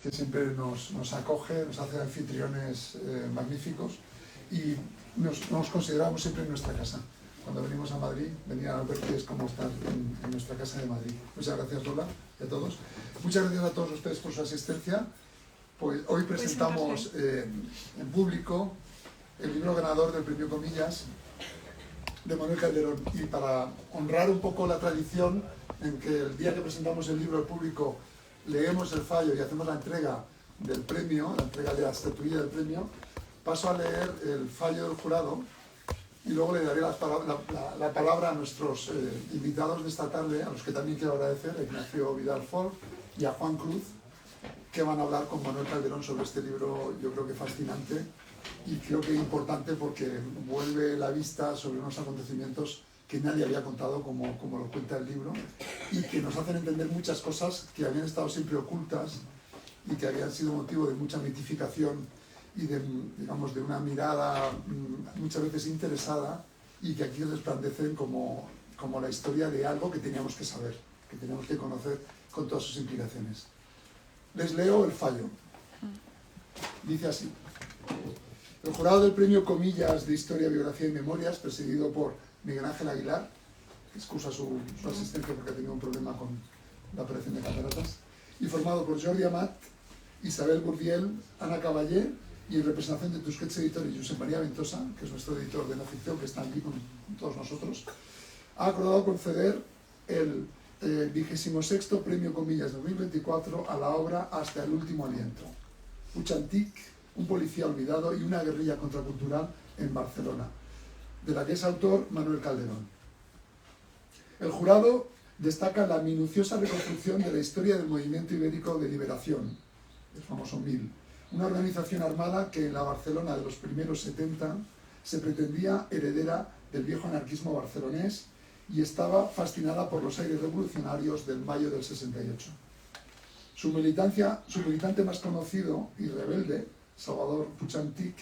que siempre nos acoge, nos hace anfitriones magníficos y nos consideramos siempre en nuestra casa. Cuando venimos a Madrid, venir a Alberti es como estar en nuestra casa de Madrid. Muchas gracias, Lola, y a todos. Muchas gracias a todos ustedes por su asistencia. Pues hoy presentamos en público el libro ganador del premio Comillas de Manuel Calderón. Y para honrar un poco la tradición en que el día que presentamos el libro al público leemos el fallo y hacemos la entrega del premio, la entrega de la estatuilla del premio, paso a leer el fallo del jurado y luego le daré la palabra a nuestros invitados de esta tarde, a los que también quiero agradecer, a Ignacio Vidal Folk y a Juan Cruz, que van a hablar con Manuel Calderón sobre este libro, yo creo que fascinante y creo que importante porque vuelve la vista sobre unos acontecimientos que nadie había contado como lo cuenta el libro y que nos hacen entender muchas cosas que habían estado siempre ocultas y que habían sido motivo de mucha mitificación y de, digamos, de una mirada muchas veces interesada y que aquí resplandecen como la historia de algo que teníamos que saber, que teníamos que conocer con todas sus implicaciones. Les leo el fallo. Dice así. El jurado del premio Comillas de Historia, Biografía y Memorias, presidido por Miguel Ángel Aguilar, que excusa su asistencia porque ha tenido un problema con la operación de cataratas, y formado por Jordi Amat, Isabel Burdiel, Ana Caballé, y en representación de Tusquets Editor y Josep María Ventosa, que es nuestro editor de no ficción, que está aquí con todos nosotros, ha acordado conceder el 26º Premio Comillas 2024 a la obra Hasta el último aliento. Puig Antich, un policía olvidado y una guerrilla contracultural en Barcelona, de la que es autor Manuel Calderón. El jurado destaca la minuciosa reconstrucción de la historia del movimiento ibérico de liberación, el famoso MIL, una organización armada que en la Barcelona de los primeros 70 se pretendía heredera del viejo anarquismo barcelonés y estaba fascinada por los aires revolucionarios del mayo del 68. Su militante más conocido y rebelde, Salvador Puig Antich,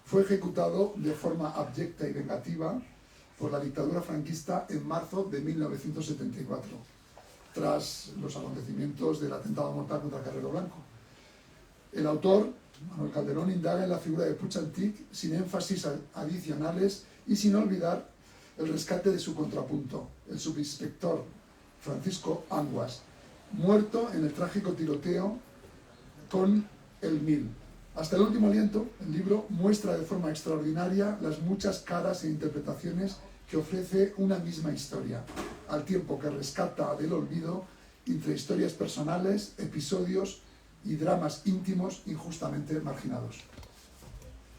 fue ejecutado de forma abyecta y vengativa por la dictadura franquista en marzo de 1974, tras los acontecimientos del atentado mortal contra Carrero Blanco. El autor, Manuel Calderón, indaga en la figura de Puig Antich sin énfasis adicionales y sin olvidar el rescate de su contrapunto, el subinspector Francisco Anguas, muerto en el trágico tiroteo con el MIL. Hasta el último aliento, el libro muestra de forma extraordinaria las muchas caras e interpretaciones que ofrece una misma historia, al tiempo que rescata del olvido entre historias personales, episodios y dramas íntimos injustamente marginados.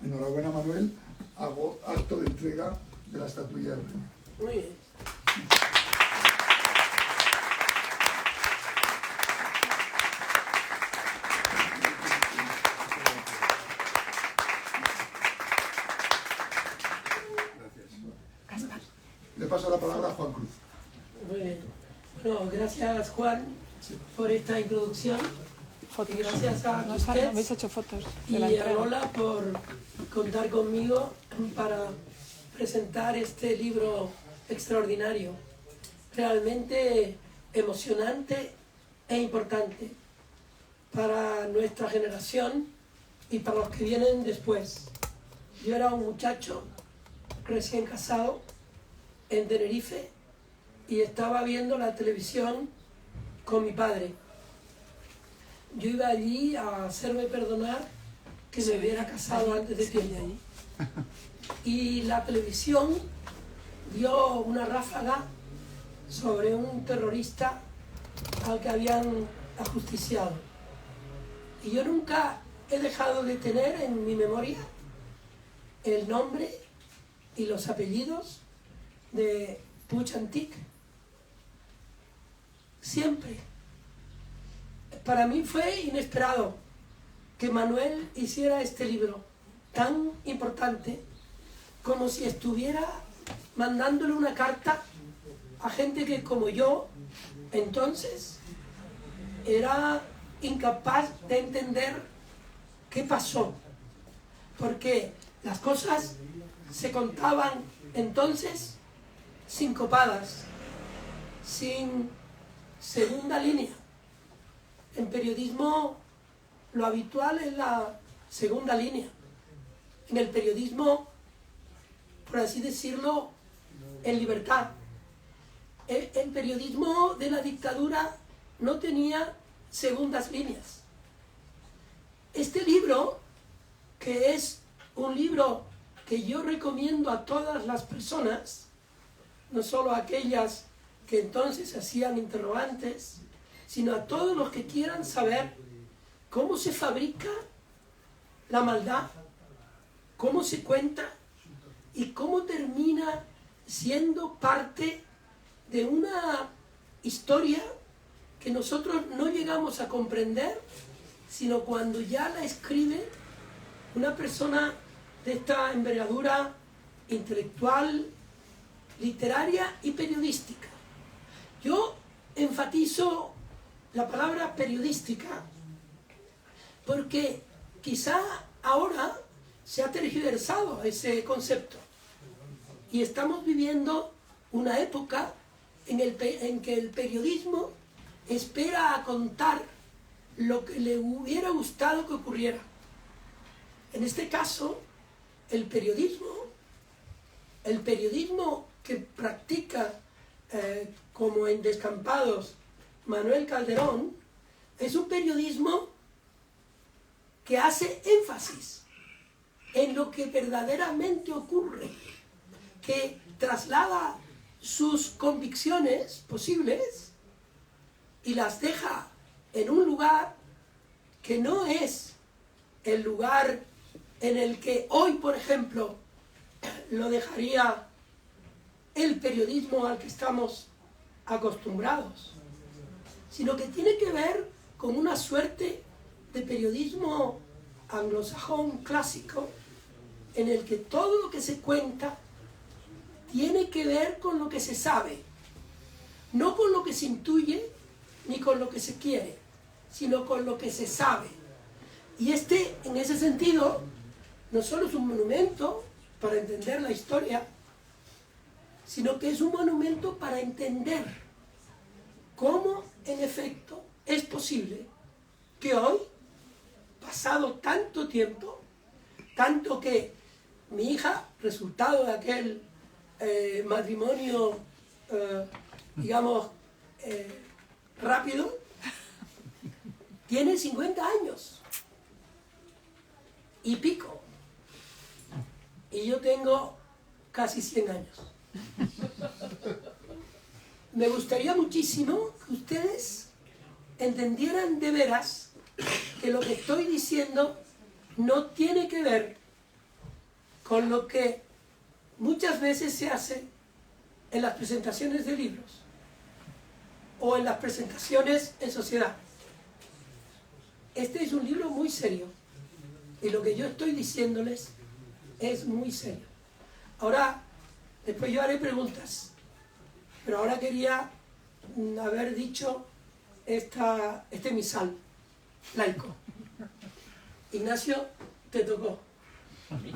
Enhorabuena, Manuel, hago acto de entrega de la estatuilla del premio. Muy bien. Le paso la palabra a Juan Cruz. Muy bien. Bueno, gracias Juan por esta introducción. Fotos. Y gracias a No ustedes habéis hecho fotos de y la a entrega. Lola por contar conmigo para presentar este libro extraordinario, realmente emocionante e importante para nuestra generación y para los que vienen después. Yo era un muchacho recién casado en Tenerife y estaba viendo la televisión con mi padre. Yo iba allí a hacerme perdonar que me hubiera casado antes de tiempo. Y la televisión dio una ráfaga sobre un terrorista al que habían ajusticiado. Y yo nunca he dejado de tener en mi memoria el nombre y los apellidos de Puig Antich. Siempre. Para mí fue inesperado que Manuel hiciera este libro tan importante, como si estuviera mandándole una carta a gente que, como yo, entonces era incapaz de entender qué pasó, porque las cosas se contaban entonces sincopadas, sin segunda línea. En periodismo lo habitual es la segunda línea. En el periodismo, por así decirlo, en libertad. El periodismo de la dictadura no tenía segundas líneas. Este libro, que es un libro que yo recomiendo a todas las personas, no solo a aquellas que entonces hacían interrogantes, sino a todos los que quieran saber cómo se fabrica la maldad, cómo se cuenta y cómo termina siendo parte de una historia que nosotros no llegamos a comprender, sino cuando ya la escribe una persona de esta envergadura intelectual, literaria y periodística. Yo enfatizo la palabra periodística porque quizá ahora se ha tergiversado ese concepto y estamos viviendo una época en que el periodismo espera a contar lo que le hubiera gustado que ocurriera. En este caso, el periodismo que practica como en Descampados Manuel Calderón, es un periodismo que hace énfasis en lo que verdaderamente ocurre, que traslada sus convicciones posibles y las deja en un lugar que no es el lugar en el que hoy, por ejemplo, lo dejaría el periodismo al que estamos acostumbrados, sino que tiene que ver con una suerte de periodismo anglosajón clásico en el que todo lo que se cuenta tiene que ver con lo que se sabe, no con lo que se intuye ni con lo que se quiere, sino con lo que se sabe. Y en ese sentido, no solo es un monumento para entender la historia, sino que es un monumento para entender cómo, en efecto, es posible que hoy, pasado tanto tiempo, tanto que mi hija, resultado de aquel matrimonio, digamos, rápido, tiene 50 años y pico, y yo tengo casi 100 años. Me gustaría muchísimo que ustedes entendieran de veras que lo que estoy diciendo no tiene que ver con lo que muchas veces se hace en las presentaciones de libros o en las presentaciones en sociedad. Este es un libro muy serio y lo que yo estoy diciéndoles es muy serio. Ahora, después yo haré preguntas, pero ahora quería haber dicho este misal laico. Ignacio, te tocó. ¿A mí?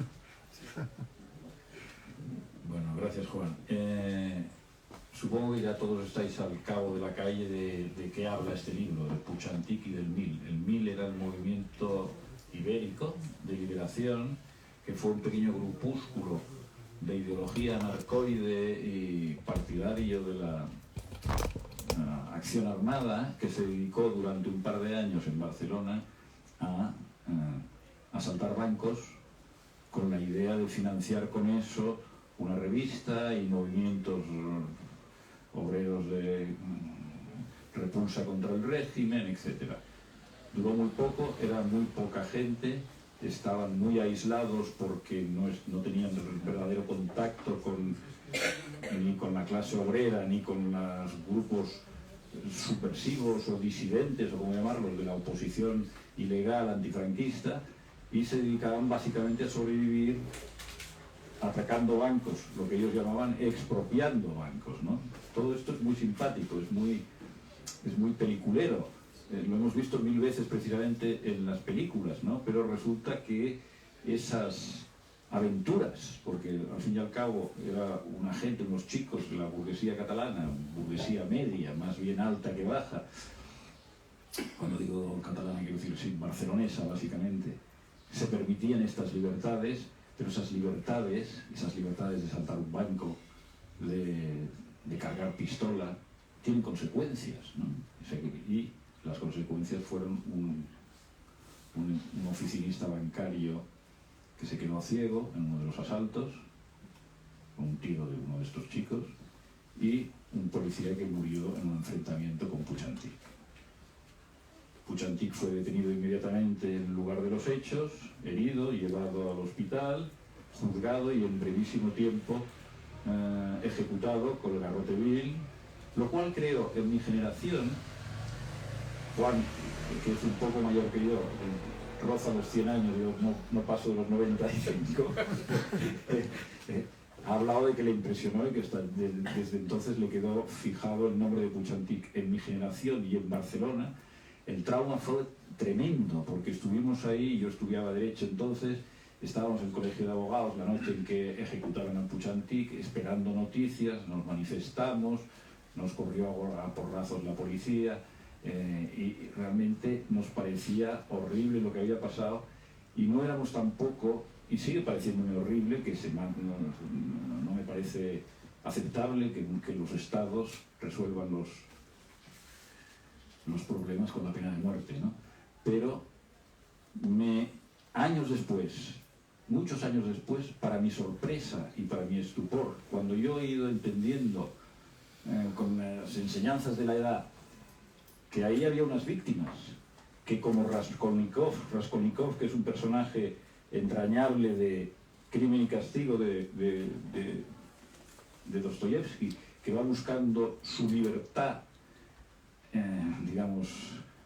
Bueno, gracias, Juan. Supongo que ya todos estáis al cabo de la calle de qué habla este libro, del Puig-Antich y del MIL. El MIL era el movimiento ibérico de liberación, que fue un pequeño grupúsculo de ideología anarcoide y partidario de la acción armada, que se dedicó durante un par de años en Barcelona a asaltar bancos con la idea de financiar con eso una revista y movimientos obreros de repulsa contra el régimen, etc. Duró muy poco, era muy poca gente, estaban muy aislados porque no tenían verdadero contacto ni con la clase obrera ni con los grupos subversivos o disidentes, o como llamarlos, de la oposición ilegal antifranquista, y se dedicaban básicamente a sobrevivir atacando bancos, lo que ellos llamaban expropiando bancos, ¿no? Todo esto es muy simpático, es muy peliculero. Lo hemos visto 1000 veces precisamente en las películas, ¿no? Pero resulta que esas aventuras, porque al fin y al cabo era una gente, unos chicos de la burguesía catalana, burguesía media, más bien alta que baja, cuando digo catalana quiero decir sí, barcelonesa básicamente, se permitían estas libertades, pero esas libertades de saltar un banco, de cargar pistola, tienen consecuencias, ¿no? O sea, y las consecuencias fueron un oficinista bancario que se quedó ciego en uno de los asaltos, con un tiro de uno de estos chicos, y un policía que murió en un enfrentamiento con Puig-Antich. Puig-Antich fue detenido inmediatamente en el lugar de los hechos, herido, llevado al hospital, juzgado y en brevísimo tiempo ejecutado con el garrote vil, lo cual creo en mi generación, Juan, que es un poco mayor que yo, roza los 100 años, yo no paso de los 95, ha hablado de que le impresionó y que desde entonces le quedó fijado el nombre de Puig-Antich. En mi generación y en Barcelona el trauma fue tremendo, porque estuvimos ahí, yo estudiaba Derecho entonces, estábamos en el colegio de abogados la noche en que ejecutaron a Puig-Antich, esperando noticias, nos manifestamos, nos corrió a porrazos la policía, y realmente nos parecía horrible lo que había pasado, y no éramos tampoco, y sigue pareciéndome horrible, que no me parece aceptable que los estados resuelvan los problemas con la pena de muerte, ¿no? Pero años después, muchos años después, para mi sorpresa y para mi estupor, cuando yo he ido entendiendo con las enseñanzas de la edad que ahí había unas víctimas, que como Raskolnikov, que es un personaje entrañable de Crimen y Castigo de Dostoyevsky, que va buscando su libertad, digamos,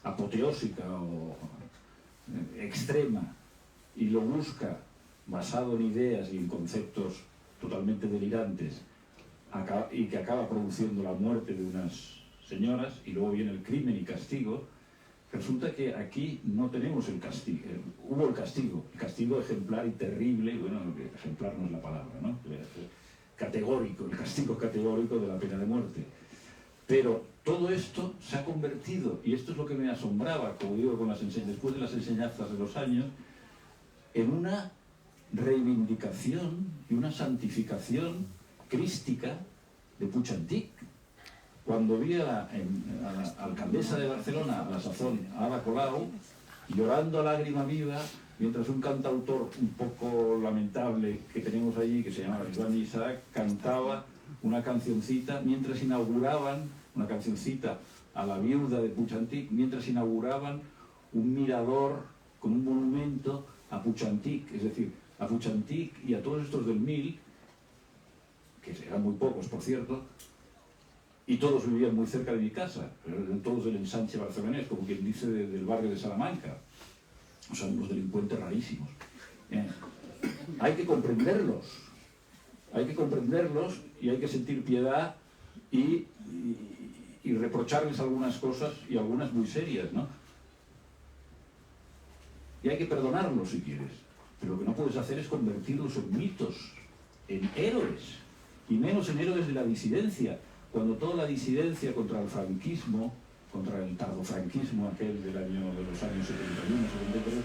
apoteósica o extrema, y lo busca basado en ideas y en conceptos totalmente delirantes, y que acaba produciendo la muerte de unas señoras, y luego viene el Crimen y Castigo. Resulta que aquí no tenemos el castigo, hubo el castigo ejemplar y terrible, bueno, ejemplar no es la palabra, ¿no? Categórico, el castigo categórico de la pena de muerte. Pero todo esto se ha convertido, y esto es lo que me asombraba, como digo, después de las enseñanzas de los años, en una reivindicación y una santificación crística de Puig-Antich. Cuando vi a la alcaldesa de Barcelona, a la sazón, a Ada Colau, llorando a lágrima viva, mientras un cantautor un poco lamentable que tenemos allí, que se llama Iván Isaac, cantaba una cancioncita, mientras inauguraban, una cancioncita a la viuda de Puig-Antich, mientras inauguraban un mirador con un monumento a Puig-Antich, es decir, a Puig-Antich y a todos estos del MIL, que eran muy pocos, por cierto, y todos vivían muy cerca de mi casa, todos del ensanche barcelonés, como quien dice del barrio de Salamanca, o sea, unos delincuentes rarísimos. Hay que comprenderlos y hay que sentir piedad y reprocharles algunas cosas, y algunas muy serias, ¿no? Y hay que perdonarlos si quieres, pero lo que no puedes hacer es convertirlos en mitos, en héroes, y menos en héroes de la disidencia, cuando toda la disidencia contra el franquismo, contra el tardofranquismo aquel de los años 71, 73,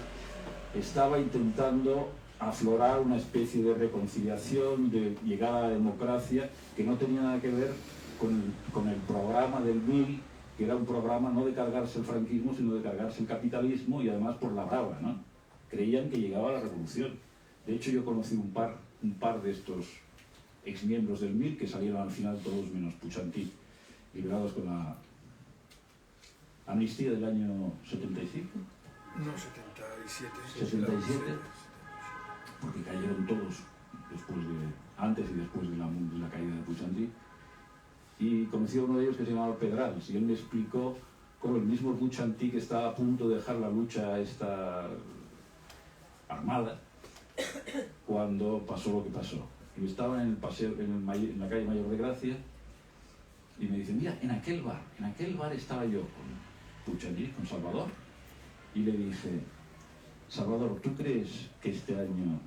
estaba intentando aflorar una especie de reconciliación, de llegada a la democracia, que no tenía nada que ver con el programa del MIL, que era un programa no de cargarse el franquismo, sino de cargarse el capitalismo, y además por la brava, ¿no? Creían que llegaba la revolución. De hecho, yo conocí un par de estos exmiembros del MIL que salieron al final todos menos Puig-Antich, liberados con la amnistía del año 75. No, 77. 77, porque cayeron todos antes y después de la caída de Puig-Antich. Y conocí a uno de ellos que se llamaba Pedrals, y él me explicó cómo el mismo Puig-Antich estaba a punto de dejar la lucha esta armada cuando pasó lo que pasó. Y estaba en el paseo, en la calle Mayor de Gracia, y me dicen, mira, en aquel bar estaba yo con Puig-Antich, con Salvador, y le dije, Salvador, ¿tú crees que este año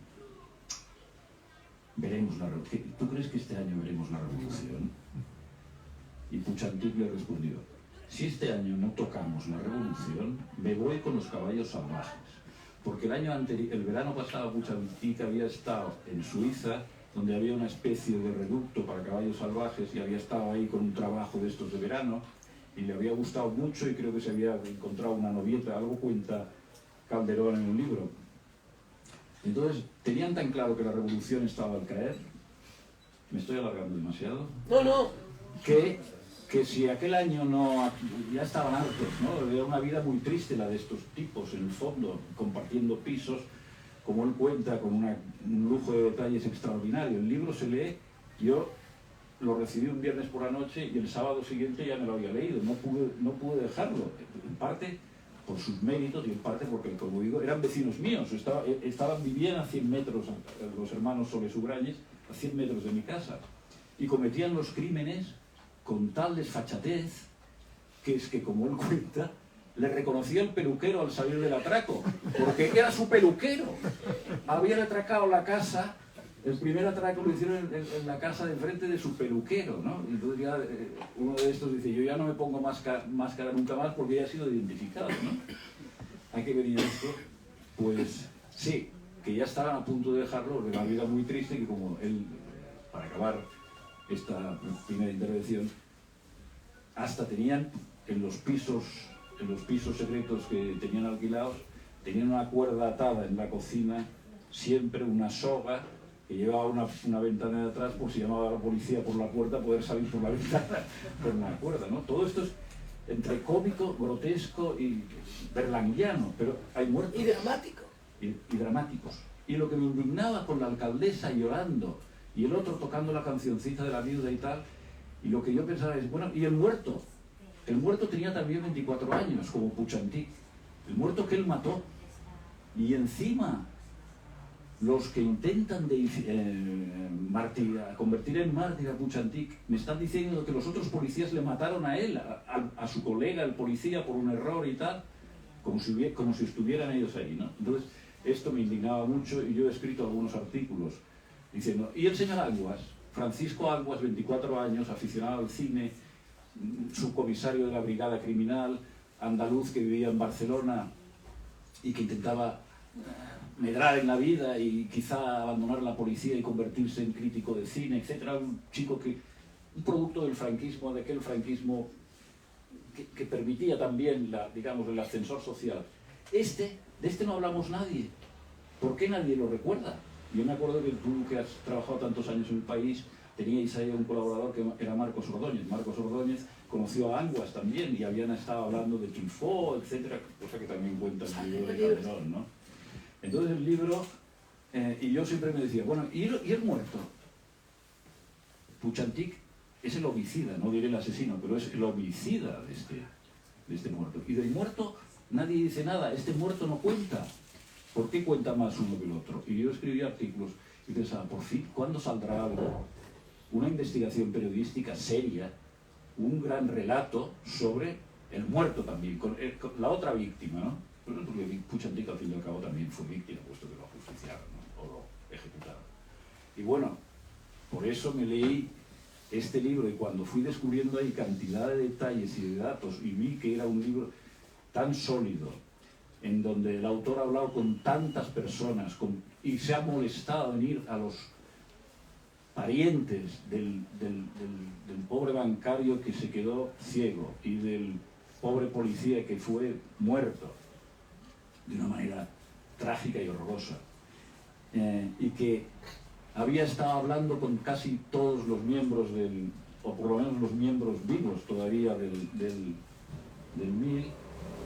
veremos la revolución? Y Puig-Antich le respondió, si este año no tocamos la revolución, me voy con los caballos salvajes. Porque el año anterior, el verano pasado, Puigdemont había estado en Suiza, donde había una especie de reducto para caballos salvajes, y había estado ahí con un trabajo de estos de verano, y le había gustado mucho, y creo que se había encontrado una novieta, algo cuenta Calderón en un libro. Entonces, tenían tan claro que la revolución estaba al caer, me estoy alargando demasiado, No. que si aquel año no, ya estaban hartos, ¿no? Era una vida muy triste la de estos tipos, en el fondo, compartiendo pisos, como él cuenta, con un lujo de detalles extraordinario. El libro se lee, yo lo recibí un viernes por la noche y el sábado siguiente ya me lo había leído, no pude dejarlo, en parte por sus méritos y en parte porque, como digo, eran vecinos míos, vivían a 100 metros, los hermanos Soles Ubrañez, a 100 metros de mi casa, y cometían los crímenes con tal desfachatez que es que, como él cuenta, le reconocía el peluquero al salir del atraco, porque era su peluquero. Habían atracado la casa, el primer atraco lo hicieron en la casa de enfrente de su peluquero, ¿no? Y entonces ya uno de estos dice, yo ya no me pongo máscara nunca más porque ya he sido identificado, ¿no? Hay que venir esto, pues sí, que ya estaban a punto de dejarlo, de una vida muy triste, que como él, para acabar esta primera intervención, hasta tenían en los pisos secretos que tenían alquilados, tenían una cuerda atada en la cocina, siempre una soga que llevaba una ventana de atrás, por si llamaba a la policía por la puerta, poder salir por la ventana con una cuerda, ¿no? Todo esto es entre cómico, grotesco y berlanguiano, pero hay muertos. Y dramático. Y dramáticos. Y lo que me indignaba con la alcaldesa llorando y el otro tocando la cancioncita de la viuda y tal, y lo que yo pensaba es, bueno, ¿y el muerto? El muerto tenía también 24 años, como Puigdemont. El muerto que él mató. Y encima, los que intentan convertir en mártir a Puigdemont, me están diciendo que los otros policías le mataron a él, a su colega, el policía, por un error y tal, como si estuvieran ellos ahí, ¿no? Entonces, esto me indignaba mucho y yo he escrito algunos artículos diciendo, y el señor Aguas, Francisco Aguas, 24 años, aficionado al cine, subcomisario de la brigada criminal, andaluz que vivía en Barcelona y que intentaba medrar en la vida y quizá abandonar la policía y convertirse en crítico de cine, etc. Un chico un producto del franquismo, de aquel franquismo que permitía también, digamos, el ascensor social. De este no hablamos nadie. ¿Por qué nadie lo recuerda? Yo me acuerdo que tú, que has trabajado tantos años en el país, teníais ahí un colaborador que era Marcos Ordóñez. Marcos Ordóñez conoció a Anguas también y habían estado hablando de Truffaut, etcétera, cosa que también cuenta el libro de Calderón, ¿no? Entonces el libro, y yo siempre me decía, bueno, ¿y el muerto? Puigdemont es el homicida, no diré el asesino, pero es el homicida de este muerto. Y del muerto nadie dice nada, este muerto no cuenta. ¿Por qué cuenta más uno que el otro? Y yo escribí artículos y pensaba, por fin, ¿cuándo saldrá algo? Una investigación periodística seria, un gran relato sobre el muerto también, con la otra víctima, ¿no? Porque Puigdemont al fin y al cabo también fue víctima, puesto que lo ajusticiaron, ¿no? O lo ejecutaron. Y bueno, por eso me leí este libro, y cuando fui descubriendo ahí cantidad de detalles y de datos y vi que era un libro tan sólido, en donde el autor ha hablado con tantas personas y se ha molestado en ir a los parientes del pobre bancario que se quedó ciego y del pobre policía que fue muerto de una manera trágica y horrorosa, y que había estado hablando con casi todos los miembros o por lo menos los miembros vivos todavía del MIL,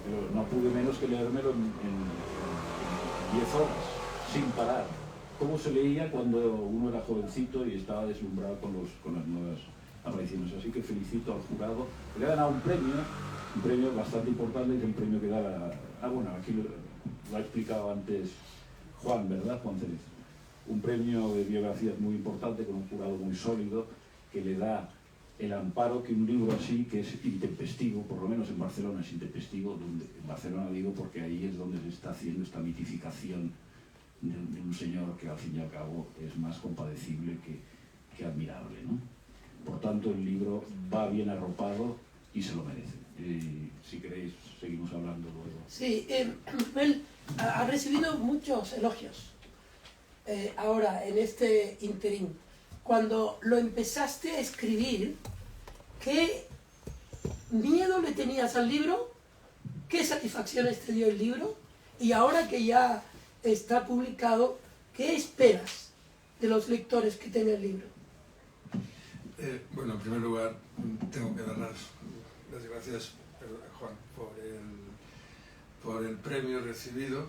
pero no pude menos que leérmelo en 10 horas, sin parar. Cómo se leía cuando uno era jovencito y estaba deslumbrado con las nuevas apariciones. Así que felicito al jurado, le ha ganado un premio bastante importante, que es el premio que da bueno, aquí lo ha explicado antes Juan, ¿verdad? Juan Cérez. Un premio de biografías muy importante, con un jurado muy sólido, que le da el amparo que un libro así, que es intempestivo, por lo menos en Barcelona es intempestivo, en Barcelona digo porque ahí es donde se está haciendo esta mitificación de un señor que al fin y al cabo es más compadecible que admirable, ¿no? Por tanto, el libro va bien arropado y se lo merece. Y si queréis, seguimos hablando luego. Sí, él ha recibido muchos elogios ahora en este interín. Cuando lo empezaste a escribir, ¿qué miedo le tenías al libro? ¿Qué satisfacciones te dio el libro? Y ahora que ya está publicado, ¿qué esperas de los lectores que tengan el libro? Bueno, en primer lugar, tengo que dar las gracias, Juan, por el premio recibido.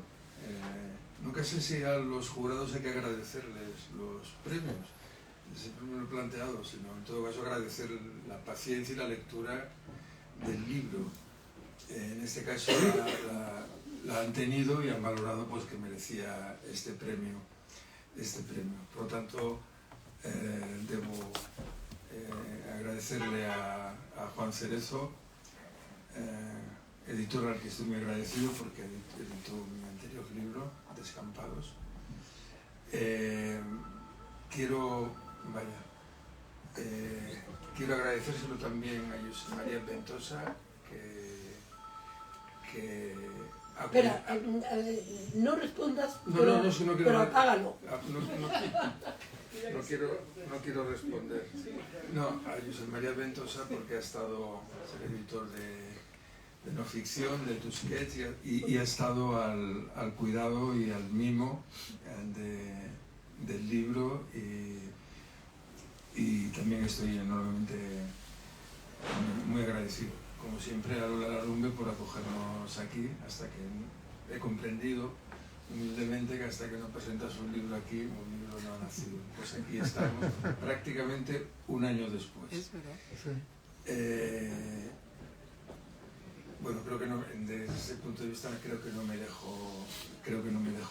Nunca sé si a los jurados hay que agradecerles los premios, siempre me lo he planteado, sino en todo caso agradecer la paciencia y la lectura del libro. En este caso la han tenido y han valorado pues que merecía este premio. Por lo tanto, debo agradecerle a Juan Cerezo, editor al que estoy muy agradecido porque editó mi anterior libro, Descampados. Quiero agradecérselo también a Josep María Ventosa, que Espera, no respondas, no pero apágalo. No quiero responder. No, a Josep María Ventosa porque ha estado ser editor de no ficción, de Tusquets, y ha estado al cuidado y al mimo del libro, y también estoy enormemente muy agradecido, como siempre, a Lola Larrumbe por acogernos aquí, hasta que he comprendido humildemente que hasta que no presentas un libro aquí, un libro no ha nacido. Pues aquí estamos, prácticamente un año después. Es verdad. Sí. Bueno, creo que no, desde ese punto de vista creo que no me dejo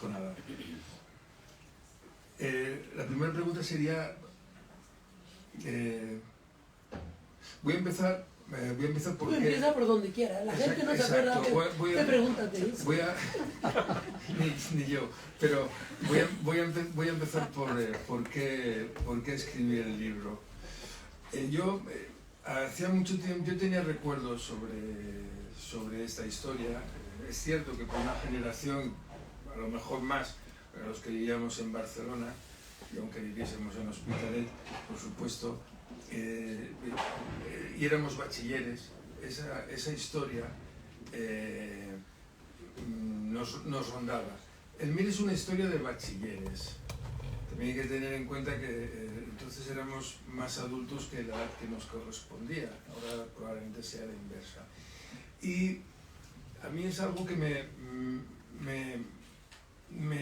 nada. La primera pregunta sería, voy a empezar por Tú empieza por donde quieras, la gente no se acuerda qué pregunta te hizo. Ni yo, pero voy a empezar por qué escribí el libro. Hacía mucho tiempo yo tenía recuerdos sobre esta historia. Es cierto que por una generación, a lo mejor más, para los que vivíamos en Barcelona, y aunque viviésemos en Hospitalet, por supuesto, y éramos bachilleres, esa historia nos rondaba. El MIR es una historia de bachilleres. También hay que tener en cuenta que entonces éramos más adultos que la edad que nos correspondía. Ahora probablemente sea la inversa. Y a mí es algo que me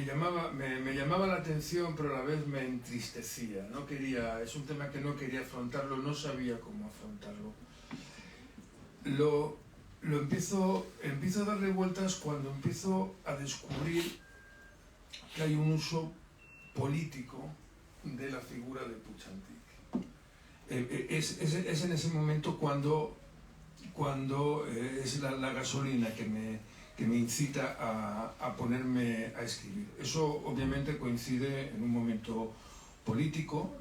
llamaba la atención, pero a la vez me entristecía. Es un tema que no quería afrontarlo, no sabía cómo afrontarlo. Lo empiezo a darle vueltas cuando empiezo a descubrir que hay un uso político de la figura de Puig Antich. Es en ese momento cuando es la gasolina que me incita a ponerme a escribir. Eso obviamente coincide en un momento político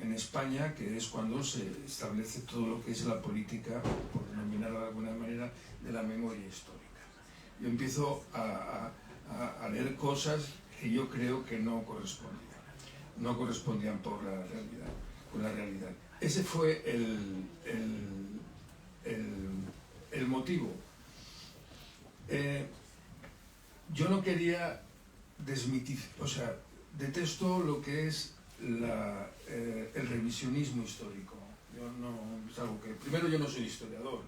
en España, que es cuando se establece todo lo que es la política, por denominarla de alguna manera, de la memoria histórica. Yo empiezo a leer cosas que yo creo que no correspondían con la realidad. Ese fue el motivo. Yo no quería desmitificar, detesto lo que es el revisionismo histórico. Es algo que, primero, yo no soy historiador,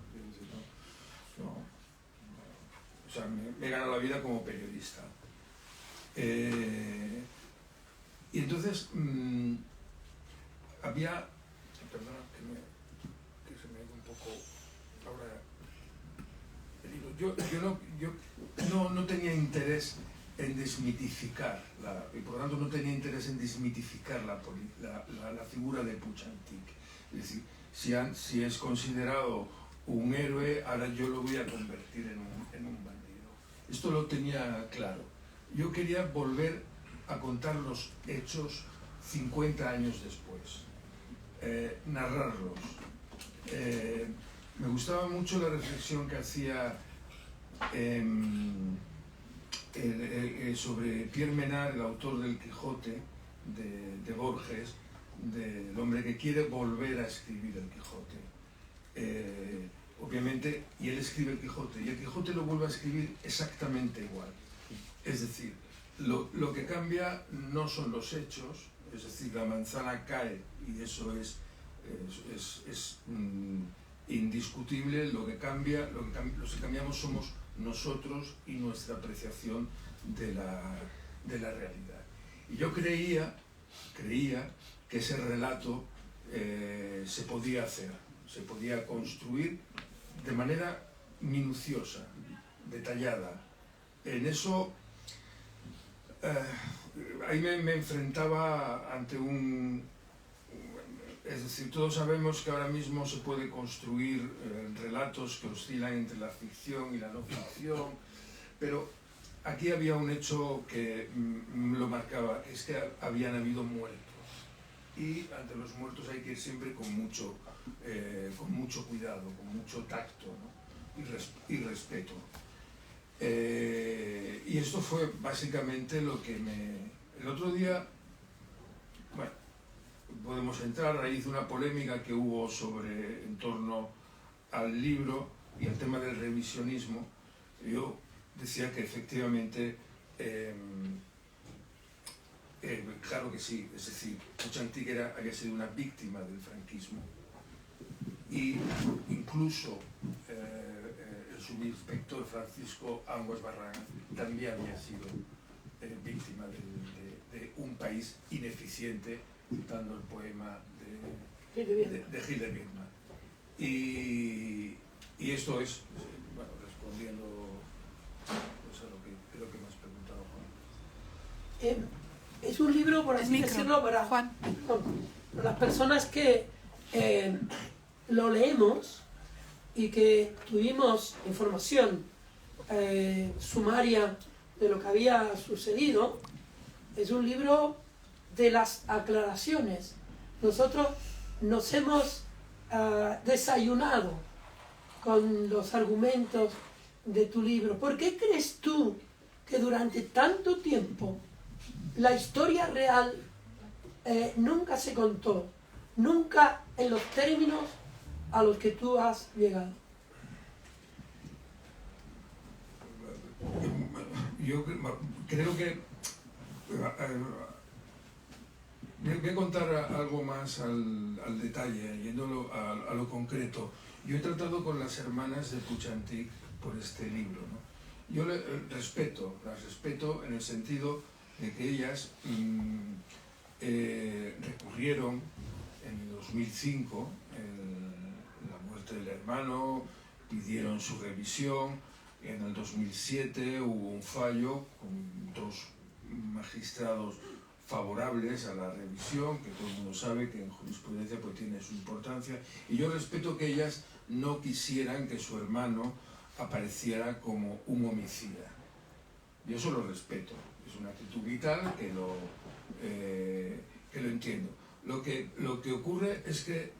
me he ganado la vida como periodista. Y entonces había, perdona que se me ha ido un poco ahora el hilo. Yo no tenía interés en desmitificar, y por lo tanto no tenía interés en desmitificar la figura de Puig Antich. Es decir, si es considerado un héroe, ahora yo lo voy a convertir en un bandido. Esto lo tenía claro. Yo quería volver a contar los hechos 50 años después, narrarlos. me gustaba mucho la reflexión que hacía sobre Pierre Menard, el autor del Quijote, de Borges, del hombre que quiere volver a escribir el Quijote. Obviamente, y él escribe el Quijote, y el Quijote lo vuelve a escribir exactamente igual. Es decir, lo que cambia no son los hechos, es decir, la manzana cae y eso es indiscutible. Lo que cambiamos somos nosotros y nuestra apreciación de la realidad. Y yo creía que ese relato se podía hacer, se podía construir de manera minuciosa, detallada. En eso, ahí me enfrentaba ante es decir, todos sabemos que ahora mismo se puede construir relatos que oscilan entre la ficción y la no ficción, pero aquí había un hecho que lo marcaba, es que habían habido muertos. Y ante los muertos hay que ir siempre con mucho cuidado, con mucho tacto, ¿no? y respeto. Y esto fue básicamente lo que el otro día, bueno, podemos entrar a raíz de una polémica que hubo en torno al libro y al tema del revisionismo. Yo decía que efectivamente, claro que sí, es decir, Puig había sido una víctima del franquismo y incluso el subinspector Francisco Anguas Barragán también había sido víctima de un país ineficiente, citando el poema de Gil de Birman. Y esto es, bueno, respondiendo pues, a lo que creo que me has preguntado, Juan. Es un libro, por así decirlo, para las personas que lo leemos y que tuvimos información sumaria de lo que había sucedido. Es un libro de las aclaraciones. Nosotros nos hemos desayunado con los argumentos de tu libro. ¿Por qué crees tú que durante tanto tiempo la historia real nunca se contó, nunca en los términos a los que tú has llegado? Yo creo que voy a contar algo más al detalle, yéndolo a lo concreto. Yo he tratado con las hermanas de Puig por este libro, ¿no? Yo las respeto en el sentido de que ellas recurrieron en el 2005, la muerte del hermano, pidieron su revisión. En el 2007 hubo un fallo con 2 magistrados favorables a la revisión, que todo el mundo sabe que en jurisprudencia pues tiene su importancia, y yo respeto que ellas no quisieran que su hermano apareciera como un homicida. Yo eso lo respeto, es una actitud vital que lo entiendo. Lo que ocurre es que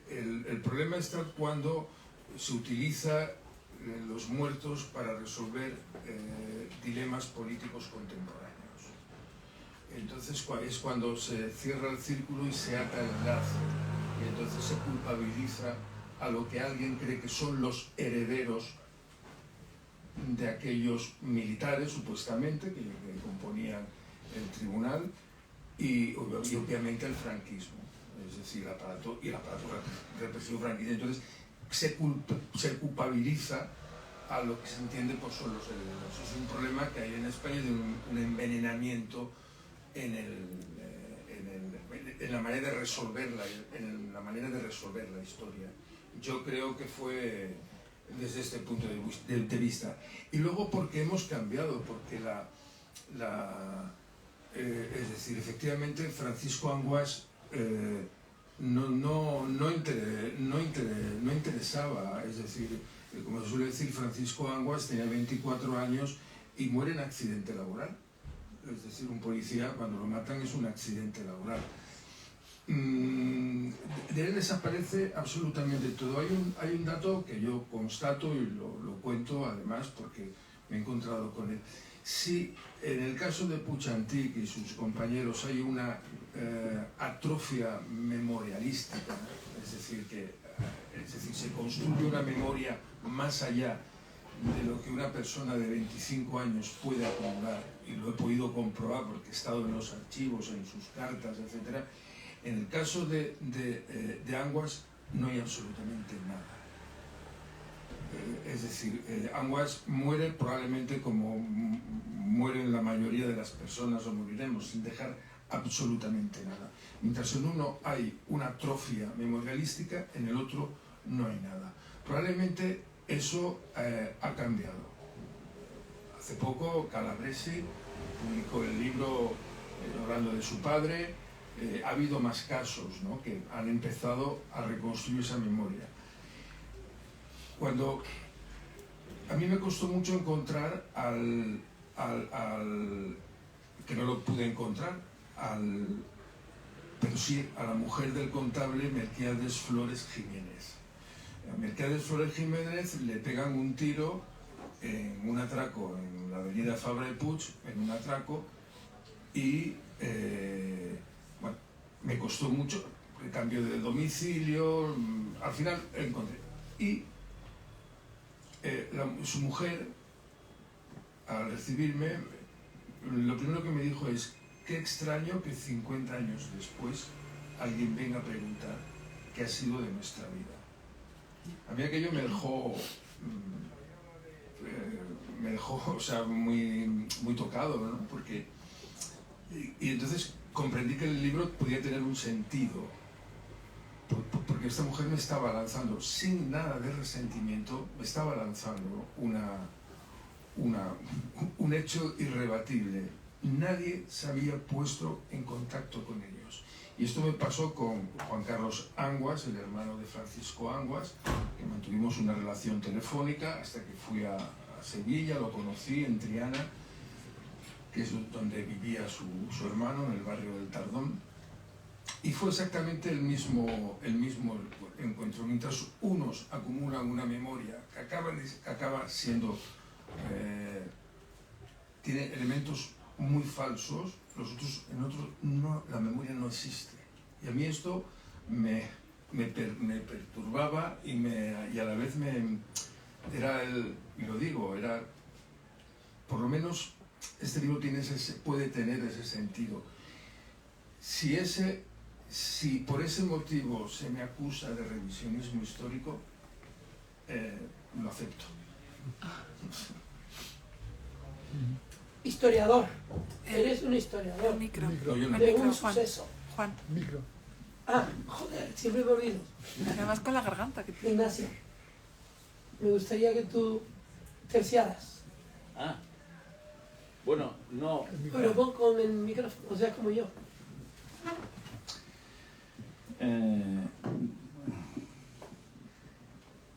el problema está cuando se utiliza los muertos para resolver dilemas políticos contemporáneos. Entonces es cuando se cierra el círculo y se ata el lazo, y entonces se culpabiliza a lo que alguien cree que son los herederos de aquellos militares, supuestamente, que componían el tribunal, y obviamente el franquismo, es decir, el aparato represivo franquista. Entonces se culpabiliza a lo que se entiende por son los herederos. Es un problema que hay en España de un envenenamiento en la manera de resolver la historia. Yo creo que fue desde este punto de vista. Y luego porque hemos cambiado, porque es decir, efectivamente Francisco Anguas no interesaba, es decir, como se suele decir, Francisco Anguas tenía 24 años y muere en accidente laboral. Es decir, un policía cuando lo matan es un accidente laboral. de él desaparece absolutamente todo. Hay un dato que yo constato y lo cuento además porque me he encontrado con él. Si en el caso de Puig-Antich y sus compañeros hay una atrofia memorialística, es decir, se construye una memoria más allá de lo que una persona de 25 años puede acumular, y lo he podido comprobar porque he estado en los archivos, en sus cartas, etc. En el caso de Anwas no hay absolutamente nada. Es decir, Anwas muere probablemente como mueren la mayoría de las personas o moriremos, sin dejar absolutamente nada. Mientras en uno hay una atrofia memorialística, en el otro no hay nada. Probablemente eso ha cambiado. Hace poco Calabresi publicó el libro hablando de su padre. Ha habido más casos, ¿no?, que han empezado a reconstruir esa memoria. Cuando a mí me costó mucho encontrar que no lo pude encontrar, pero sí a la mujer del contable Melquiades Flores Jiménez. A Melquiades Flores Jiménez le pegan un tiro en un atraco en la avenida Fabra de Puig, en un atraco, y bueno, me costó mucho el cambio de domicilio, al final encontré. Y su mujer, al recibirme, lo primero que me dijo es: qué extraño que 50 años después alguien venga a preguntar qué ha sido de nuestra vida. A mí aquello me dejó, o sea, muy tocado, ¿no? Porque, y entonces comprendí que el libro podía tener un sentido, porque esta mujer me estaba lanzando, sin nada de resentimiento, me estaba lanzando un hecho irrebatible. Nadie se había puesto en contacto con ellos. Y esto me pasó con Juan Carlos Anwas, el hermano de Francisco Anwas, que mantuvimos una relación telefónica hasta que fui a Sevilla, lo conocí en Triana, que es donde vivía su hermano, en el barrio del Tardón. Y fue exactamente el mismo encuentro. Mientras unos acumulan una memoria que acaba siendo... tiene elementos muy falsos, en otros no, la memoria no existe. Y a mí esto me perturbaba y a la vez y lo digo, por lo menos este libro puede tener ese sentido. Si por ese motivo se me acusa de revisionismo histórico, lo acepto. Historiador. Eres un historiador. Micro. No, yo no. De un Juan. suceso. Juan, Micro. Ah, joder, siempre me olvido. además con la garganta que tiene. Ignacio, me gustaría que tú terciaras. Ah, bueno, no. Pero pon con el micrófono, o sea, como yo.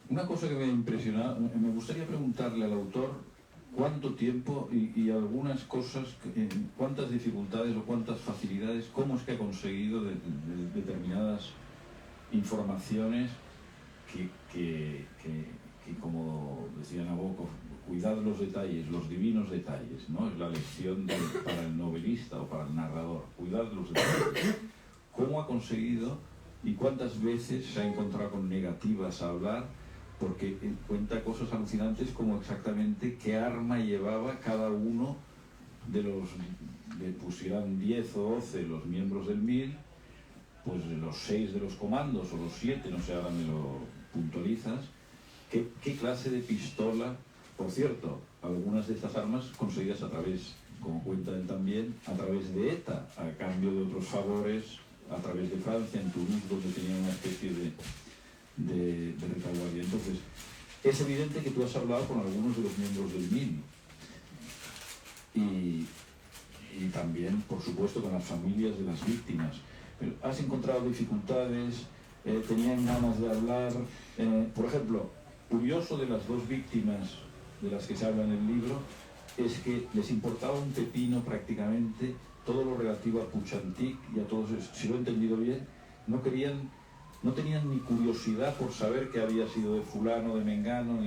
Una cosa que me ha impresionado, me gustaría preguntarle al autor cuánto tiempo y algunas cosas, cuántas dificultades o cuántas facilidades, cómo es que ha conseguido determinadas informaciones que como decía Nabokov, cuidad los detalles, los divinos detalles, ¿no? Es la lección para el novelista o para el narrador, cuidad los detalles. ¿Cómo ha conseguido y cuántas veces se ha encontrado con negativas a hablar? Porque cuenta cosas alucinantes como exactamente qué arma llevaba cada uno de los, pues eran 10 o 12 los miembros del MIR, pues los 6 de los comandos o los 7, no sé, ahora me lo puntualizas, qué clase de pistola, por cierto, algunas de estas armas conseguidas a través, como cuenta él también, a través de ETA, a cambio de otros favores, a través de Francia, en Toulouse, donde tenía una especie de retaguardia. Entonces, es evidente que tú has hablado con algunos de los miembros del MIN y también, por supuesto, con las familias de las víctimas. Pero has encontrado dificultades, tenían ganas de hablar. Por ejemplo, curioso de las dos víctimas de las que se habla en el libro es que les importaba un pepino prácticamente todo lo relativo a Puig-Antich y a todos, si lo he entendido bien, no tenían ni curiosidad por saber qué había sido de fulano, de mengano,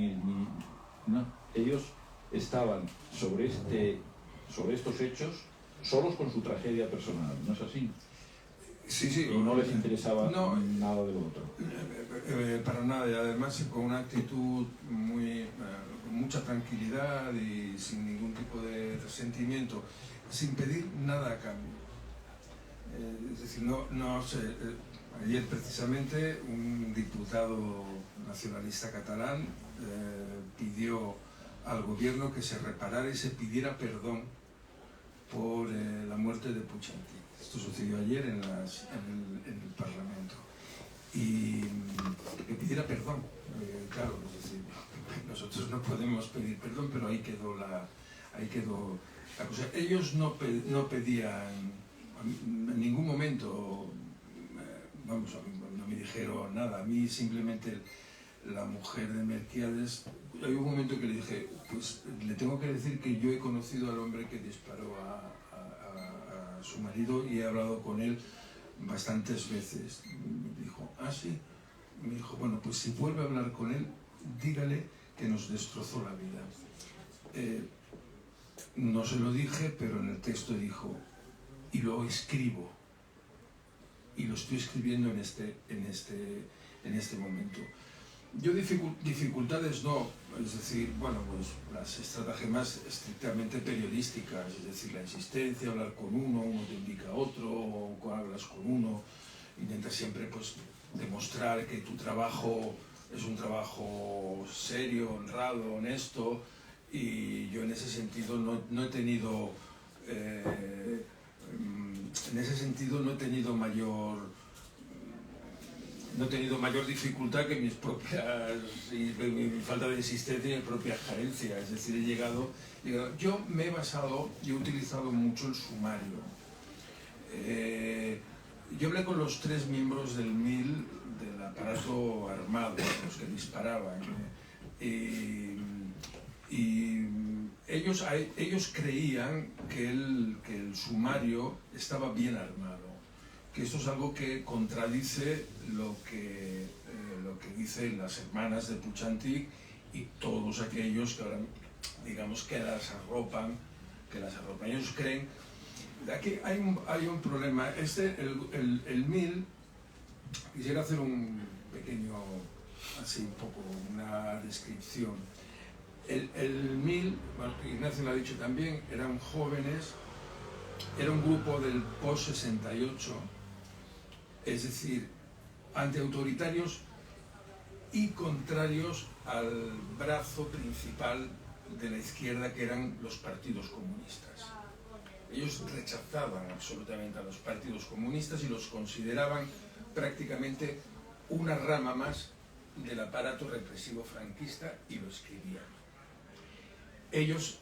no. Ellos estaban sobre estos hechos solos con su tragedia personal, ¿no es así? Sí, sí. Y no les interesaba nada de lo otro. Para nada, y además con una actitud con mucha tranquilidad y sin ningún tipo de resentimiento, sin pedir nada a cambio. Es decir, no sé, ayer precisamente un diputado nacionalista catalán pidió al gobierno que se reparara y se pidiera perdón por la muerte de Puigdemont. Esto sucedió ayer en el Parlamento. Y que pidiera perdón. Claro, es decir, nosotros no podemos pedir perdón, pero ahí quedó la cosa. Ellos no pedían en ningún momento, vamos, no me dijeron nada. A mí simplemente la mujer de Melquiades, hay un momento que le dije, pues le tengo que decir que yo he conocido al hombre que disparó a su marido y he hablado con él bastantes veces. Me dijo, ¿ah, sí? Me dijo, bueno, pues si vuelve a hablar con él, dígale que nos destrozó la vida. No se lo dije, pero en el texto dijo, y lo escribo, y lo estoy escribiendo en este momento. Yo dificultades no, es decir, bueno, pues las estratagemas estrictamente periodísticas, es decir, la insistencia, hablar con uno te indica otro, o hablas con uno, intentas siempre pues demostrar que tu trabajo es un trabajo serio, honrado, honesto, y yo en ese sentido no he tenido mayor dificultad que mis propias, mi falta de insistencia y mis propias carencias. Es decir, yo me he basado y he utilizado mucho el sumario. Yo hablé con los 3 miembros del MIL, del aparato armado, los que disparaban, y ellos creían que el sumario estaba bien armado, que esto es algo que contradice lo que dicen las hermanas de Puigdemont y todos aquellos que ahora, digamos, que las arropan. Ellos creen. Aquí hay un problema. El MIL, quisiera hacer un pequeño, así un poco, una descripción. El MIL, bueno, Ignacio lo ha dicho también, eran jóvenes, era un grupo del post-68, es decir, antiautoritarios y contrarios al brazo principal de la izquierda, que eran los partidos comunistas. Ellos rechazaban absolutamente a los partidos comunistas y los consideraban prácticamente una rama más del aparato represivo franquista, y lo escribían. Ellos,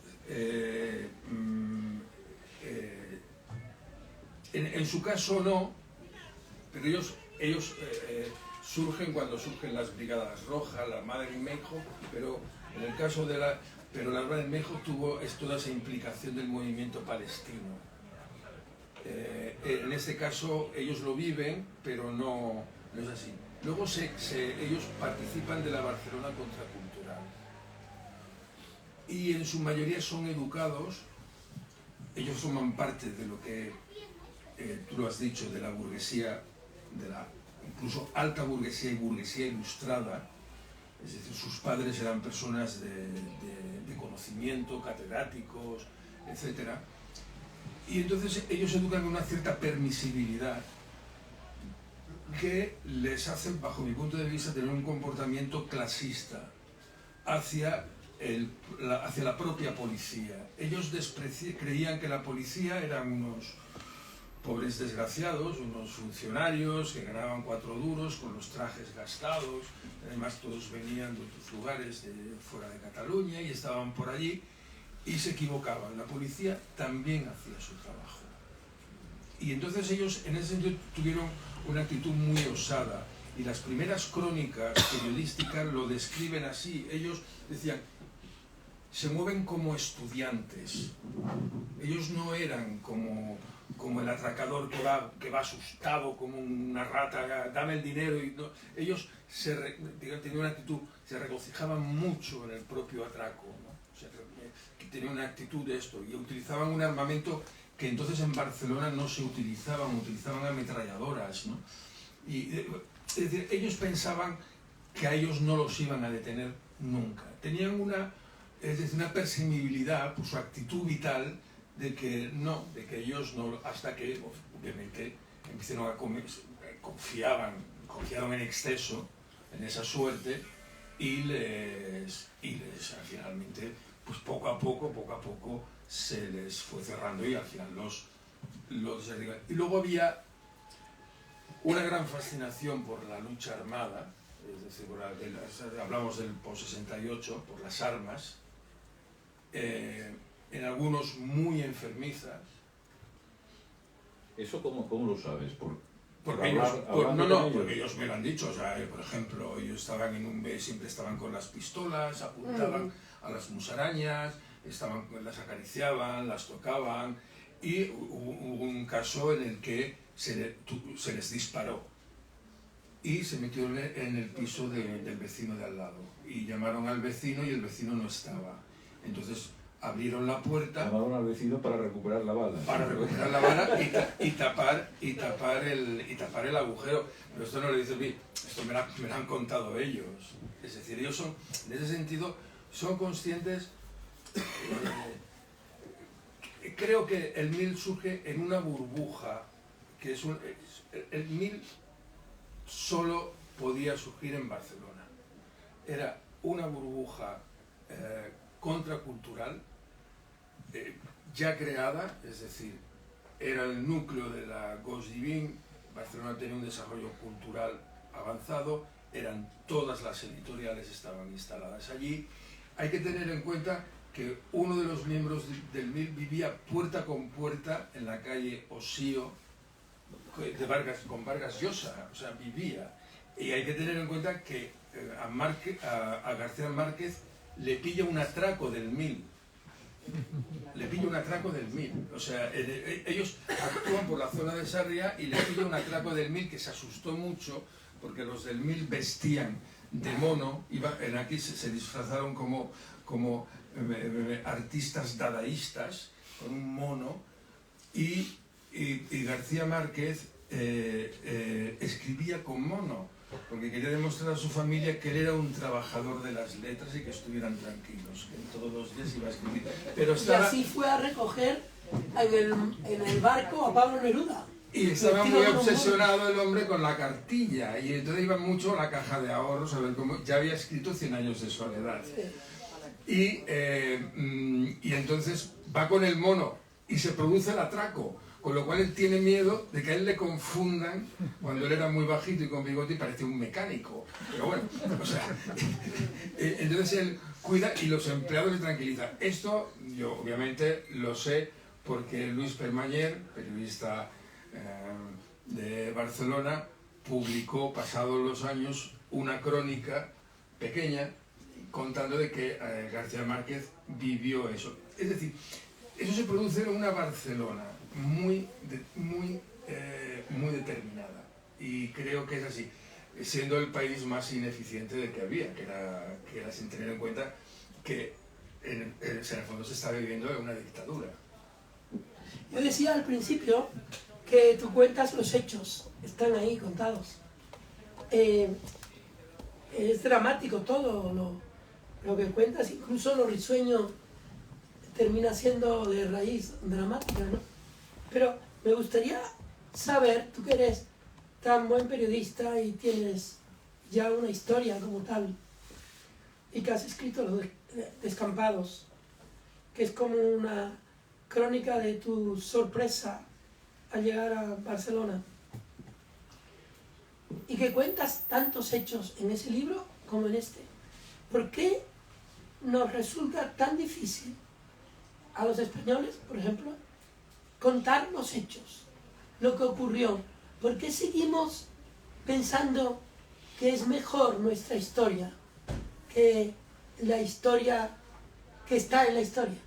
en su caso no, pero ellos surgen cuando surgen las Brigadas Rojas, la Armada de Bermejo, pero en el caso de la Armada de Bermejo tuvo toda esa implicación del movimiento palestino. En este caso ellos lo viven, pero no es así. Luego ellos participan de la Barcelona contracultural y en su mayoría son educados. Ellos forman parte de lo que tú lo has dicho, de la burguesía, de la incluso alta burguesía y burguesía ilustrada. Es decir, sus padres eran personas de conocimiento, catedráticos, etc. Y entonces ellos educan con una cierta permisibilidad que les hace, bajo mi punto de vista, tener un comportamiento clasista hacia la propia policía. Ellos creían que la policía eran unos pobres desgraciados, unos funcionarios que ganaban 4 duros con los trajes gastados. Además, todos venían de otros lugares fuera de Cataluña y estaban por allí, y se equivocaban. La policía también hacía su trabajo. Y entonces ellos en ese sentido tuvieron una actitud muy osada, y las primeras crónicas periodísticas lo describen así. Ellos decían, se mueven como estudiantes. Ellos no eran como como el atracador que va asustado como una rata, dame el dinero. Y no, ellos tenían una actitud, se regocijaban mucho en el propio atraco, ¿no? O sea, tenían una actitud de esto y utilizaban un armamento que entonces en Barcelona no se utilizaban ametralladoras, ¿no? Y, es decir, ellos pensaban que a ellos no los iban a detener nunca. Tenían una presumibilidad por su actitud vital de que ellos no, hasta que obviamente empezaron a confiaron en exceso en esa suerte y finalmente pues poco a poco se les fue cerrando y al final los derribaron. Y luego había una gran fascinación por la lucha armada, es decir, hablamos del post-68, por las armas, en algunos muy enfermizas. ¿Eso cómo lo sabes? Porque ellos me lo han dicho. O sea, por ejemplo, ellos estaban en un B, siempre estaban con las pistolas, apuntaban a las musarañas, las acariciaban, las tocaban, y hubo un caso en el que se les disparó y se metió en el piso del vecino de al lado y llamaron al vecino y el vecino no estaba. Entonces abrieron la puerta. Llamaron al vecino para recuperar la bala. Para recuperar la bala y tapar el agujero. Pero esto no lo dice bien, esto me lo han contado ellos. Es decir, ellos son, en ese sentido, son conscientes. Creo que el MIL surge en una burbuja, que el MIL solo podía surgir en Barcelona. Era una burbuja contracultural, ya creada, es decir, era el núcleo de la Gauche Divine. Barcelona tenía un desarrollo cultural avanzado, todas las editoriales estaban instaladas allí. Hay que tener en cuenta que uno de los miembros del MIL vivía puerta con puerta en la calle Osío con Vargas Llosa, o sea, vivía. Y hay que tener en cuenta que a García Márquez le pilla un atraco del MIL. O sea, ellos actúan por la zona de Sarriá y le pilla un atraco del MIL, que se asustó mucho porque los del MIL vestían de mono, aquí se disfrazaron como artistas dadaístas con un mono, y García Márquez escribía con mono porque quería demostrar a su familia que él era un trabajador de las letras y que estuvieran tranquilos, que todos los días iba a escribir. Pero y así fue a recoger en el barco a Pablo Neruda. Y estaba muy obsesionado el hombre con la cartilla, y entonces iba mucho a la caja de ahorros a ver cómo. Ya había escrito 100 años de soledad. Sí. Y entonces va con el mono y se produce el atraco, con lo cual él tiene miedo de que a él le confundan cuando él era muy bajito y con bigote y parecía un mecánico. Pero bueno, o sea, entonces él cuida y los empleados le tranquilizan. Esto yo obviamente lo sé porque Luis Permanyer, periodista de Barcelona, publicó pasados los años una crónica pequeña contando de que García Márquez vivió eso. Es decir, eso se produce en una Barcelona muy determinada, y creo que es así, siendo el país más ineficiente del que había, que era sin tener en cuenta que en el fondo se está viviendo en una dictadura. Yo decía al principio que tú cuentas los hechos, están ahí contados. Es dramático todo lo que cuentas, incluso lo risueño termina siendo de raíz dramática, ¿no? Pero me gustaría saber, tú que eres tan buen periodista y tienes ya una historia como tal, y que has escrito Los Descampados, que es como una crónica de tu sorpresa al llegar a Barcelona, y que cuentas tantos hechos en ese libro como en este. ¿Por qué nos resulta tan difícil a los españoles, por ejemplo, contar los hechos, lo que ocurrió? ¿Por qué seguimos pensando que es mejor nuestra historia que la historia que está en la historia?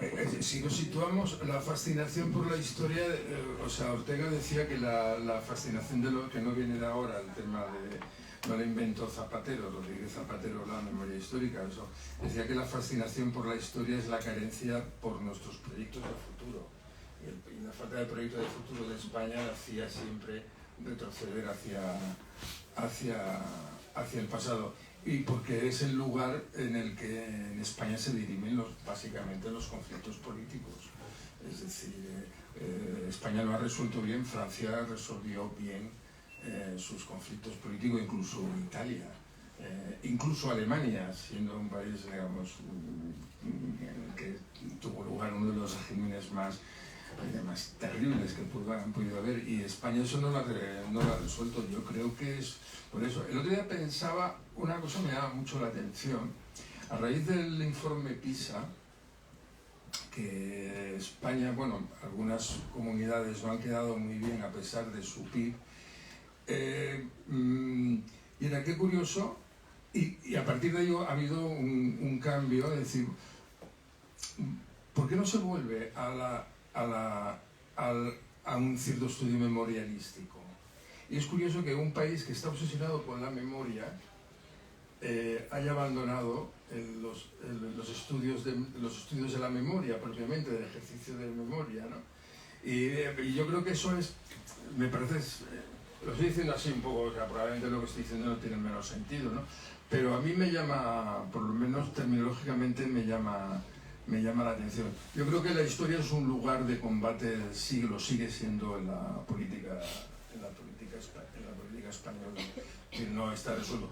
Es Si nos situamos, la fascinación por la historia, o sea, Ortega decía que la fascinación de lo que no viene de ahora, el tema de, no lo inventó Zapatero, Rodríguez Zapatero, la memoria histórica, eso, decía que la fascinación por la historia es la carencia por nuestros proyectos de futuro. Y la falta de proyecto de futuro de España hacía siempre retroceder hacia el pasado. Y porque es el lugar en el que en España se dirimen básicamente los conflictos políticos. Es decir, España lo ha resuelto bien, Francia resolvió bien sus conflictos políticos, incluso Italia, incluso Alemania, siendo un país, digamos, que tuvo lugar uno de los regímenes más terribles que han podido haber, y España eso no lo ha resuelto. Yo creo que es por eso. El otro día pensaba, una cosa me llama mucho la atención, a raíz del informe PISA, que España, bueno, algunas comunidades no han quedado muy bien a pesar de su PIB, y era qué curioso, y a partir de ello ha habido un cambio, es decir, ¿por qué no se vuelve a un cierto estudio memorialístico? Y es curioso que un país que está obsesionado con la memoria haya abandonado los estudios de la memoria, propiamente del ejercicio de memoria, ¿no? Y yo creo que eso es, me parece, lo estoy diciendo así un poco, o sea, probablemente lo que estoy diciendo no tiene menos sentido, ¿no? Pero a mí me llama, por lo menos terminológicamente me llama la atención. Yo creo que la historia es un lugar de combate del siglo, sigue siendo en la política española, que no está resuelto.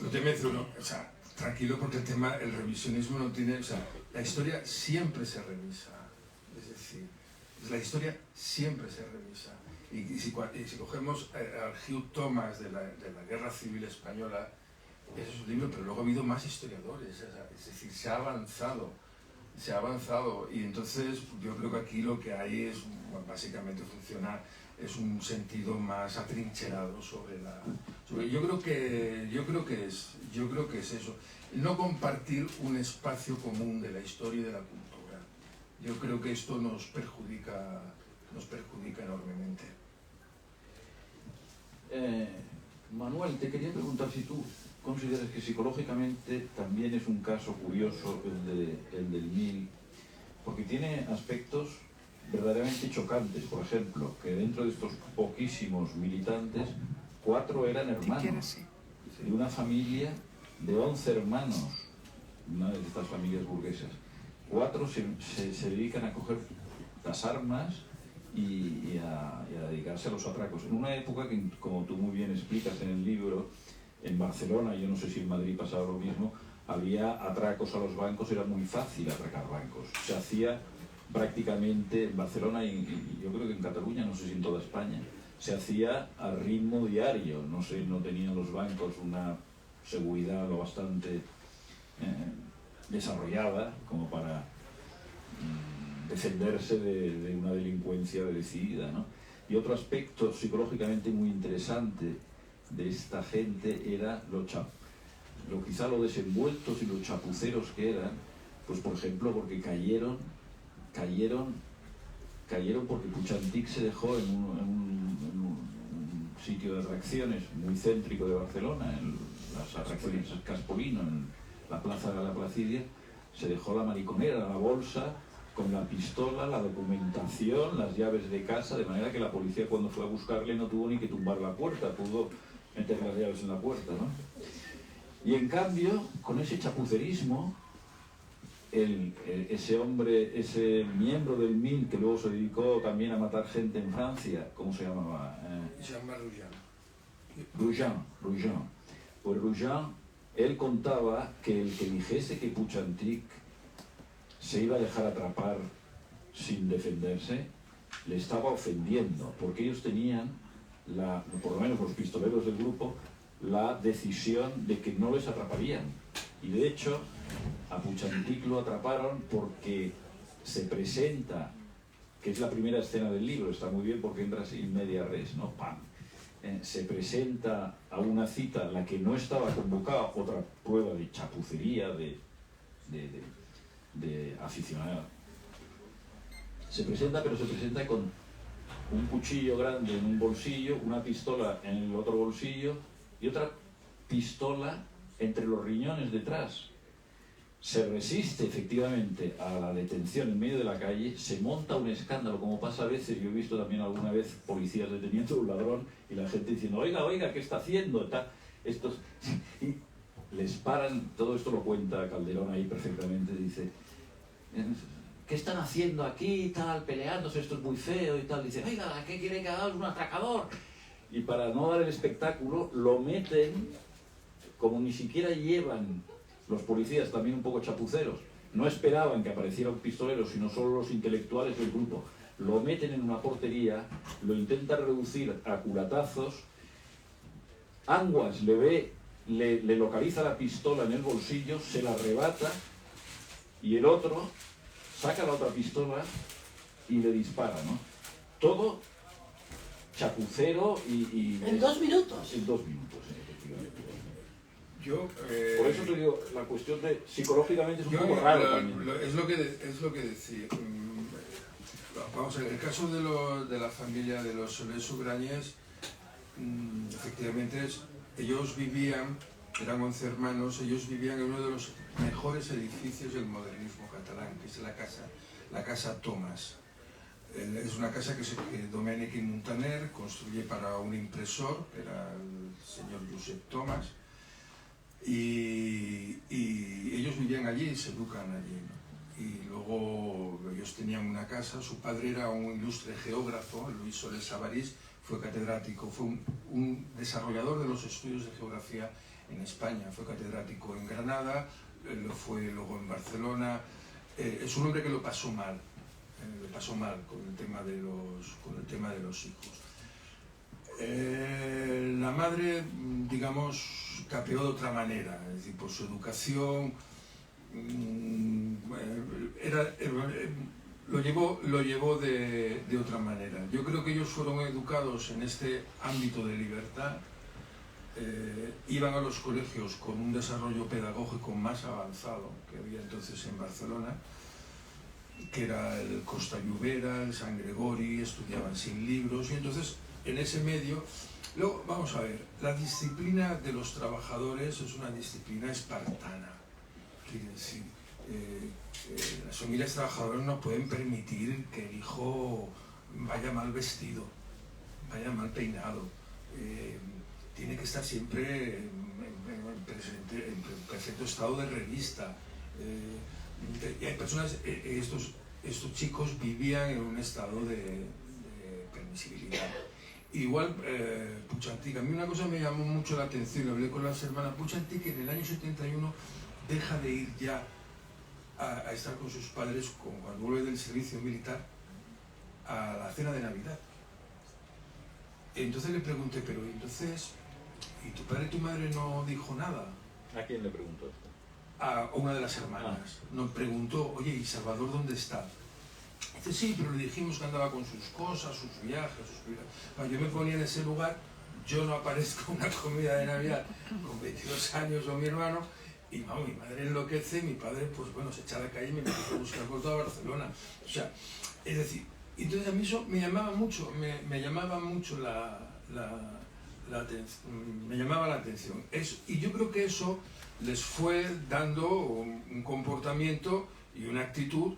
Lo te menciono, o sea, tranquilo, porque el revisionismo no tiene, o sea, la historia siempre se revisa, es decir, la historia siempre se revisa. Y si cogemos al Hugh Thomas de la Guerra Civil Española, ese es un libro, pero luego ha habido más historiadores, es decir, se ha avanzado, y entonces yo creo que aquí lo que hay es, bueno, básicamente es un sentido más atrincherado yo creo que es eso, no compartir un espacio común de la historia y de la cultura. Yo creo que esto nos perjudica enormemente. Manuel, te quería preguntar si tú consideras que psicológicamente también es un caso curioso el del MIL, porque tiene aspectos verdaderamente chocantes. Por ejemplo, que dentro de estos poquísimos militantes, 4 eran hermanos, de una familia de 11 hermanos, una de estas familias burguesas. 4 se dedican a coger las armas y a dedicarse a los atracos. En una época que, como tú muy bien explicas en el libro, en Barcelona, yo no sé si en Madrid pasaba lo mismo, había atracos a los bancos, era muy fácil atracar bancos. Se hacía prácticamente en Barcelona y yo creo que en Cataluña, no sé si en toda España, se hacía a ritmo diario. No sé, no tenían los bancos una seguridad lo bastante desarrollada como para defenderse de una delincuencia decidida, ¿no? Y otro aspecto psicológicamente muy interesante de esta gente era quizá lo desenvueltos y los chapuceros que eran, pues por ejemplo porque cayeron porque Puig-i-Antich se dejó en un sitio de atracciones muy céntrico de Barcelona, en las atracciones Caspolino, en la plaza de la Placidia, se dejó la mariconera, la bolsa, con la pistola, la documentación, las llaves de casa, de manera que la policía cuando fue a buscarle no tuvo ni que tumbar la puerta, pudo meter las llaves en la puerta, ¿no? Y en cambio, con ese chapucerismo, ese hombre, ese miembro del MIL que luego se dedicó también a matar gente en Francia, ¿cómo se llamaba? Jean-Marc Roujan. Roujan. Pues Roujan, él contaba que el que dijese que Puig-i-Antich se iba a dejar atrapar sin defenderse, le estaba ofendiendo, porque ellos tenían, por lo menos los pistoleros del grupo, la decisión de que no les atraparían. Y de hecho, a Puig-i-Antich lo atraparon porque se presenta, que es la primera escena del libro, está muy bien porque entra in media res, ¿no? ¡Pam! Se presenta a una cita a la que no estaba convocada, otra prueba de chapucería, de aficionado. Se presenta, pero se presenta con un cuchillo grande en un bolsillo, una pistola en el otro bolsillo y otra pistola entre los riñones detrás. Se resiste efectivamente a la detención en medio de la calle, se monta un escándalo, como pasa a veces. Yo he visto también alguna vez policías deteniendo a un ladrón y la gente diciendo, oiga, oiga, ¿qué está haciendo? Estos... Y les paran, todo esto lo cuenta Calderón ahí perfectamente, dice, ¿qué están haciendo aquí y tal, peleándose, esto es muy feo y tal? Dice, oiga, ¿qué quiere que hagamos? Un atracador. Y para no dar el espectáculo, lo meten, como ni siquiera llevan los policías, también un poco chapuceros, no esperaban que apareciera un pistolero, sino solo los intelectuales del grupo, lo meten en una portería, lo intentan reducir a culatazos. Anguas le localiza la pistola en el bolsillo, se la arrebata y el otro saca la otra pistola y le dispara, ¿no? Todo chapucero y En 2 minutos. En 2 minutos, efectivamente. Por eso te digo, la cuestión de psicológicamente es un poco raro también. Es lo que decía. Vamos a ver, el caso de la familia de los Soler Sugrañes, efectivamente ellos vivían, eran 11 hermanos, ellos vivían en uno de los mejores edificios del modernismo catalán, que es la casa Tomàs. Es una casa que Domènech i Muntaner construye para un impresor, que era el señor Josep Tomàs, y ellos vivían allí y se educan allí, ¿no? Y luego ellos tenían una casa, su padre era un ilustre geógrafo, Luis Soler Sabarís, fue catedrático, fue un desarrollador de los estudios de geografía en España, fue catedrático en Granada, lo fue luego en Barcelona. Es un hombre que lo pasó mal con el tema de los hijos. La madre, digamos, capeó de otra manera, es decir, por su educación, lo llevó de otra manera. Yo creo que ellos fueron educados en este ámbito de libertad, iban a los colegios con un desarrollo pedagógico más avanzado que había entonces en Barcelona, que era el Costa Llobera, el San Gregori, estudiaban sin libros, y entonces en ese medio, luego vamos a ver, la disciplina de los trabajadores es una disciplina espartana, quiere decir, las familias trabajadoras no pueden permitir que el hijo vaya mal vestido, vaya mal peinado, tiene que estar siempre en perfecto estado de revista. Y hay personas, estos chicos vivían en un estado de permisibilidad. Igual Puig-Antich, a mí una cosa me llamó mucho la atención, lo hablé con las hermanas. Puig-Antich, que en el año 71 deja de ir ya a estar con sus padres cuando vuelve del servicio militar a la cena de Navidad. Entonces le pregunté, pero entonces, ¿y tu padre y tu madre no dijo nada? ¿A quién le preguntó esto? A una de las hermanas. Nos preguntó, oye, ¿y Salvador dónde está? Dice, sí, pero le dijimos que andaba con sus cosas, sus viajes, Yo me ponía en ese lugar, yo no aparezco en una comida de Navidad con 22 años o mi hermano, y vamos, mi madre enloquece, mi padre, pues bueno, se echa a la calle y me empieza a buscar por toda Barcelona. O sea, es decir, entonces a mí eso me llamaba mucho, me llamaba mucho me llamaba la atención. Y yo creo que eso les fue dando un comportamiento y una actitud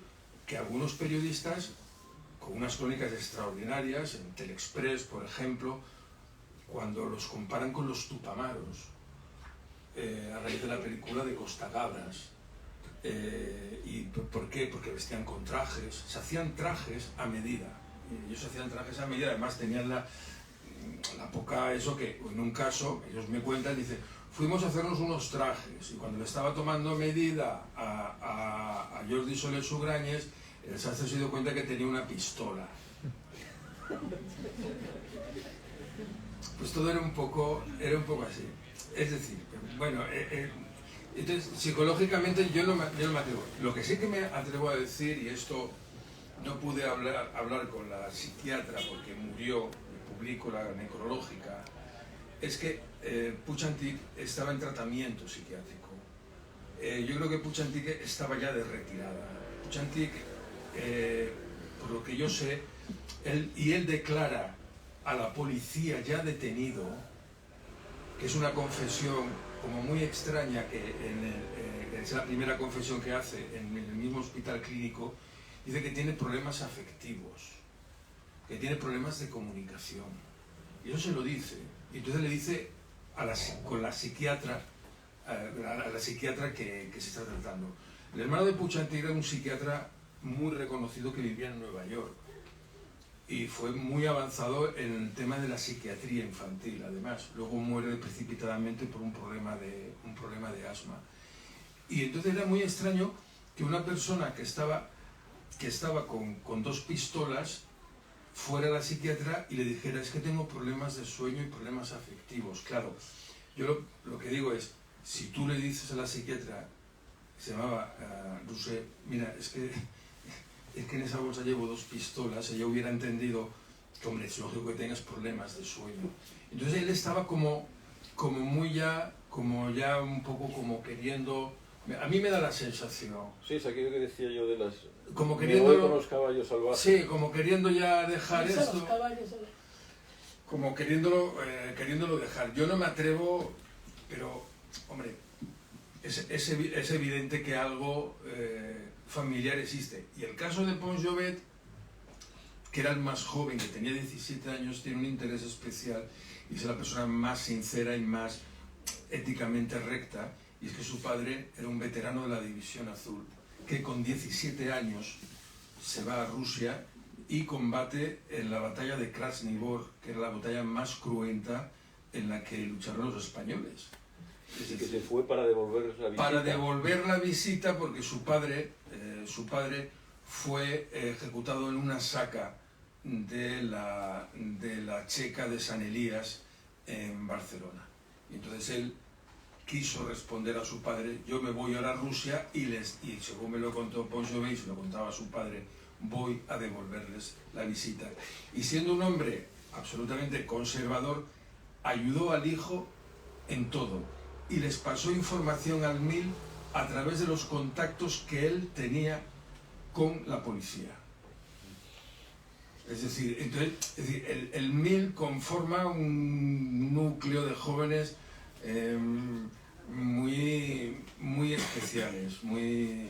que algunos periodistas, con unas crónicas extraordinarias, en Telexpress, por ejemplo, cuando los comparan con los Tupamaros, a raíz de la película de Costa Gabras. ¿Y por qué? Porque vestían con trajes, se hacían trajes a medida. Ellos hacían trajes a medida, además tenían la poca, eso que en un caso, ellos me cuentan, dicen, fuimos a hacernos unos trajes, y cuando le estaba tomando medida a Jordi Soler Sugrañes, el sastre se dio cuenta que tenía una pistola. Pues todo era un poco así. Es decir, bueno, entonces psicológicamente yo no me atrevo. Lo que sí que me atrevo a decir, y esto no pude hablar con la psiquiatra porque murió, publico la necrológica, es que Puig-Antich estaba en tratamiento psiquiátrico. yo creo que Puig-Antich estaba ya de retirada. Puig-Antich, por lo que yo sé, él declara a la policía ya detenido, que es una confesión como muy extraña, que es la primera confesión que hace en el mismo hospital clínico. Dice que tiene problemas afectivos, que tiene problemas de comunicación, y eso se lo dice, y entonces le dice con la psiquiatra, a la psiquiatra que se está tratando. El hermano de Puig-Antich era un psiquiatra muy reconocido que vivía en Nueva York y fue muy avanzado en el tema de la psiquiatría infantil. Además, luego muere precipitadamente por un problema de asma. Y entonces era muy extraño que una persona que estaba con 2 pistolas fuera a la psiquiatra y le dijera: es que tengo problemas de sueño y problemas afectivos. Claro, yo lo que digo es, si tú le dices a la psiquiatra, se llamaba Rousset, mira, es que en esa bolsa llevo 2 pistolas, ella hubiera entendido que, hombre, es lógico que tengas problemas de sueño. Entonces él estaba como ya un poco como queriendo, a mí me da la sensación. Sí, es aquello que decía yo de las... Como Me queriendo, voy con los caballos salvajes. sí, como queriendo ya dejar Eso, esto. los caballos, Como queriéndolo dejar. Yo no me atrevo, pero, hombre, es evidente que algo familiar existe. Y el caso de Pons Llobet, que era el más joven, que tenía 17 años, tiene un interés especial y es la persona más sincera y más éticamente recta, y es que su padre era un veterano de la División Azul, que con 17 años se va a Rusia y combate en la batalla de Krasny Bor, que era la batalla más cruenta en la que lucharon los españoles. Así que se fue para devolver la visita. Para devolver la visita, porque su padre fue ejecutado en una saca de la checa de San Elías en Barcelona. Y entonces él quiso responder a su padre: yo me voy ahora a Rusia y según me lo contó Pons Llobet, y se lo contaba a su padre, voy a devolverles la visita. Y siendo un hombre absolutamente conservador, ayudó al hijo en todo y les pasó información al MIL a través de los contactos que él tenía con la policía. Es decir, el MIL conforma un núcleo de jóvenes muy especiales, muy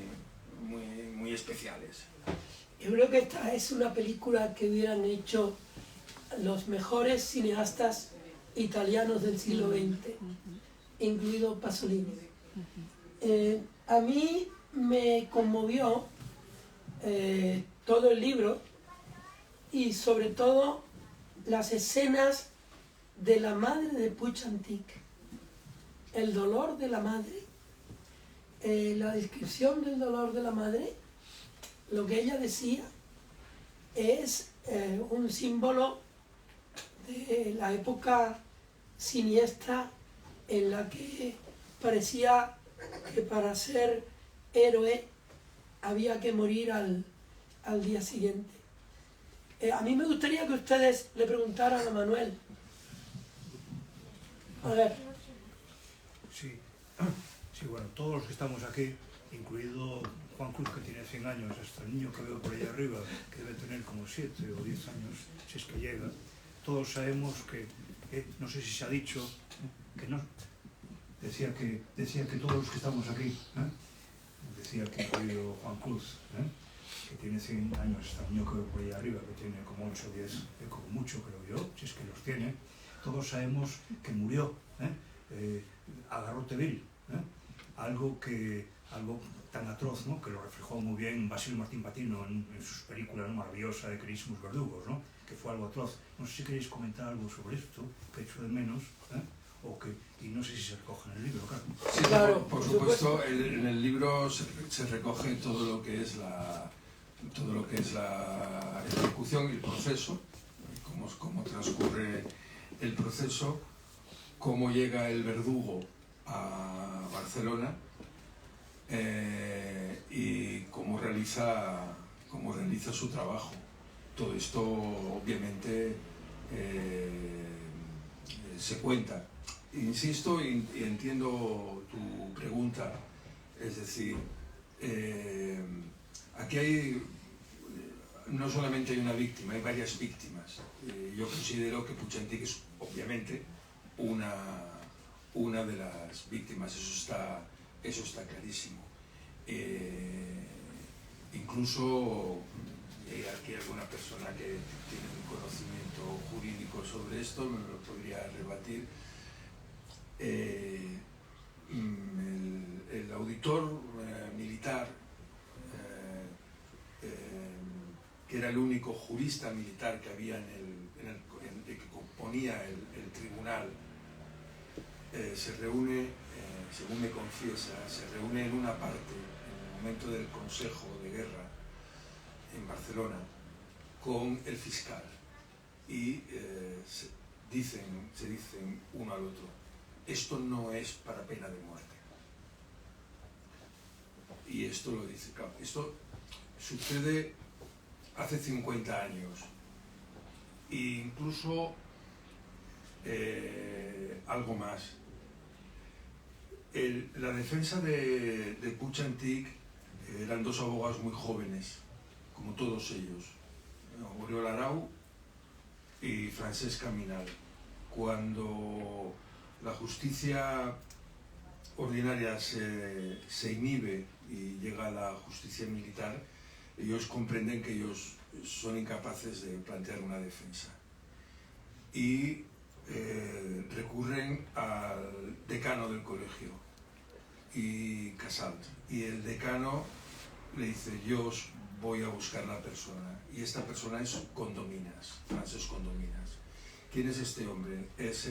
especiales. Yo creo que esta es una película que hubieran hecho los mejores cineastas italianos del siglo XX, incluido Pasolini. A mí me conmovió todo el libro y sobre todo las escenas de la madre de Puig-Antich, el dolor de la madre, la descripción del dolor de la madre. Lo que ella decía es un símbolo de la época siniestra en la que parecía que para ser héroe había que morir al día siguiente. A mí me gustaría que ustedes le preguntaran a Manuel. A ver. Sí, bueno, todos los que estamos aquí, incluido Juan Cruz, que tiene 100 años, hasta el niño que veo por allá arriba, que debe tener como 7 o 10 años, si es que llega, todos sabemos que, no sé si se ha dicho, que no, decía que todos los que estamos aquí, decía que incluido Juan Cruz, que tiene 100 años, hasta el niño que veo por allá arriba, que tiene como 8 o 10, como mucho creo yo, si es que los tiene, todos sabemos que murió a garrote vil, algo tan atroz, ¿no?, que lo reflejó muy bien Basilio Martín Patino en sus películas, ¿no?, maravillosa de Queridísimos Verdugos, ¿no?, que fue algo atroz. No sé si queréis comentar algo sobre esto, que echo de menos, y no sé si se recoge en el libro, claro. Sí, claro, por supuesto, en el libro se recoge todo lo que es la ejecución y el proceso, cómo transcurre el proceso, cómo llega el verdugo a Barcelona, y cómo realiza su trabajo. Todo esto obviamente se cuenta. Insisto y entiendo tu pregunta. Es decir, aquí hay, no solamente hay una víctima, hay varias víctimas. Yo considero que Puig-Antich es obviamente una de las víctimas, eso está clarísimo. Incluso hay aquí alguna persona que tiene un conocimiento jurídico sobre esto, me lo podría rebatir. El auditor militar, que era el único jurista militar que había que componía el tribunal, se reúne, según me confiesa, se reúne en una parte, en el momento del Consejo de Guerra en Barcelona, con el fiscal y se dicen uno al otro: esto no es para pena de muerte. Y esto lo dice, claro, esto sucede hace 50 años. E incluso algo más. La defensa de Puig-Antich eran dos abogados muy jóvenes, como todos ellos, Oriol Arau y Francesc Caminal. Cuando la justicia ordinaria se inhibe y llega a la justicia militar, ellos comprenden que ellos son incapaces de plantear una defensa y recurren al decano del colegio, y Casalt, y el decano le dice: yo os voy a buscar la persona, y esta persona es Condominas, Francesc Condominas. ¿Quién es este hombre? Es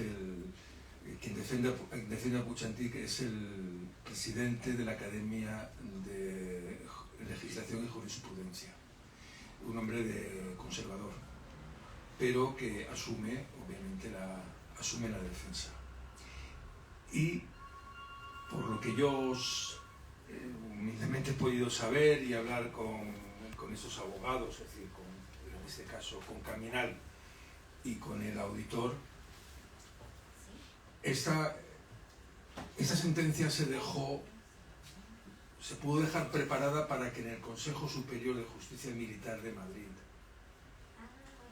quien defiende a Puig-Antich, es el presidente de la Academia de Legislación y Jurisprudencia, un hombre conservador, pero que asume, obviamente, asume la defensa. Y por lo que yo humildemente he podido saber y hablar con esos abogados, es decir, en este caso con Caminal y con el auditor, esta sentencia se pudo dejar preparada para que en el Consejo Superior de Justicia Militar de Madrid,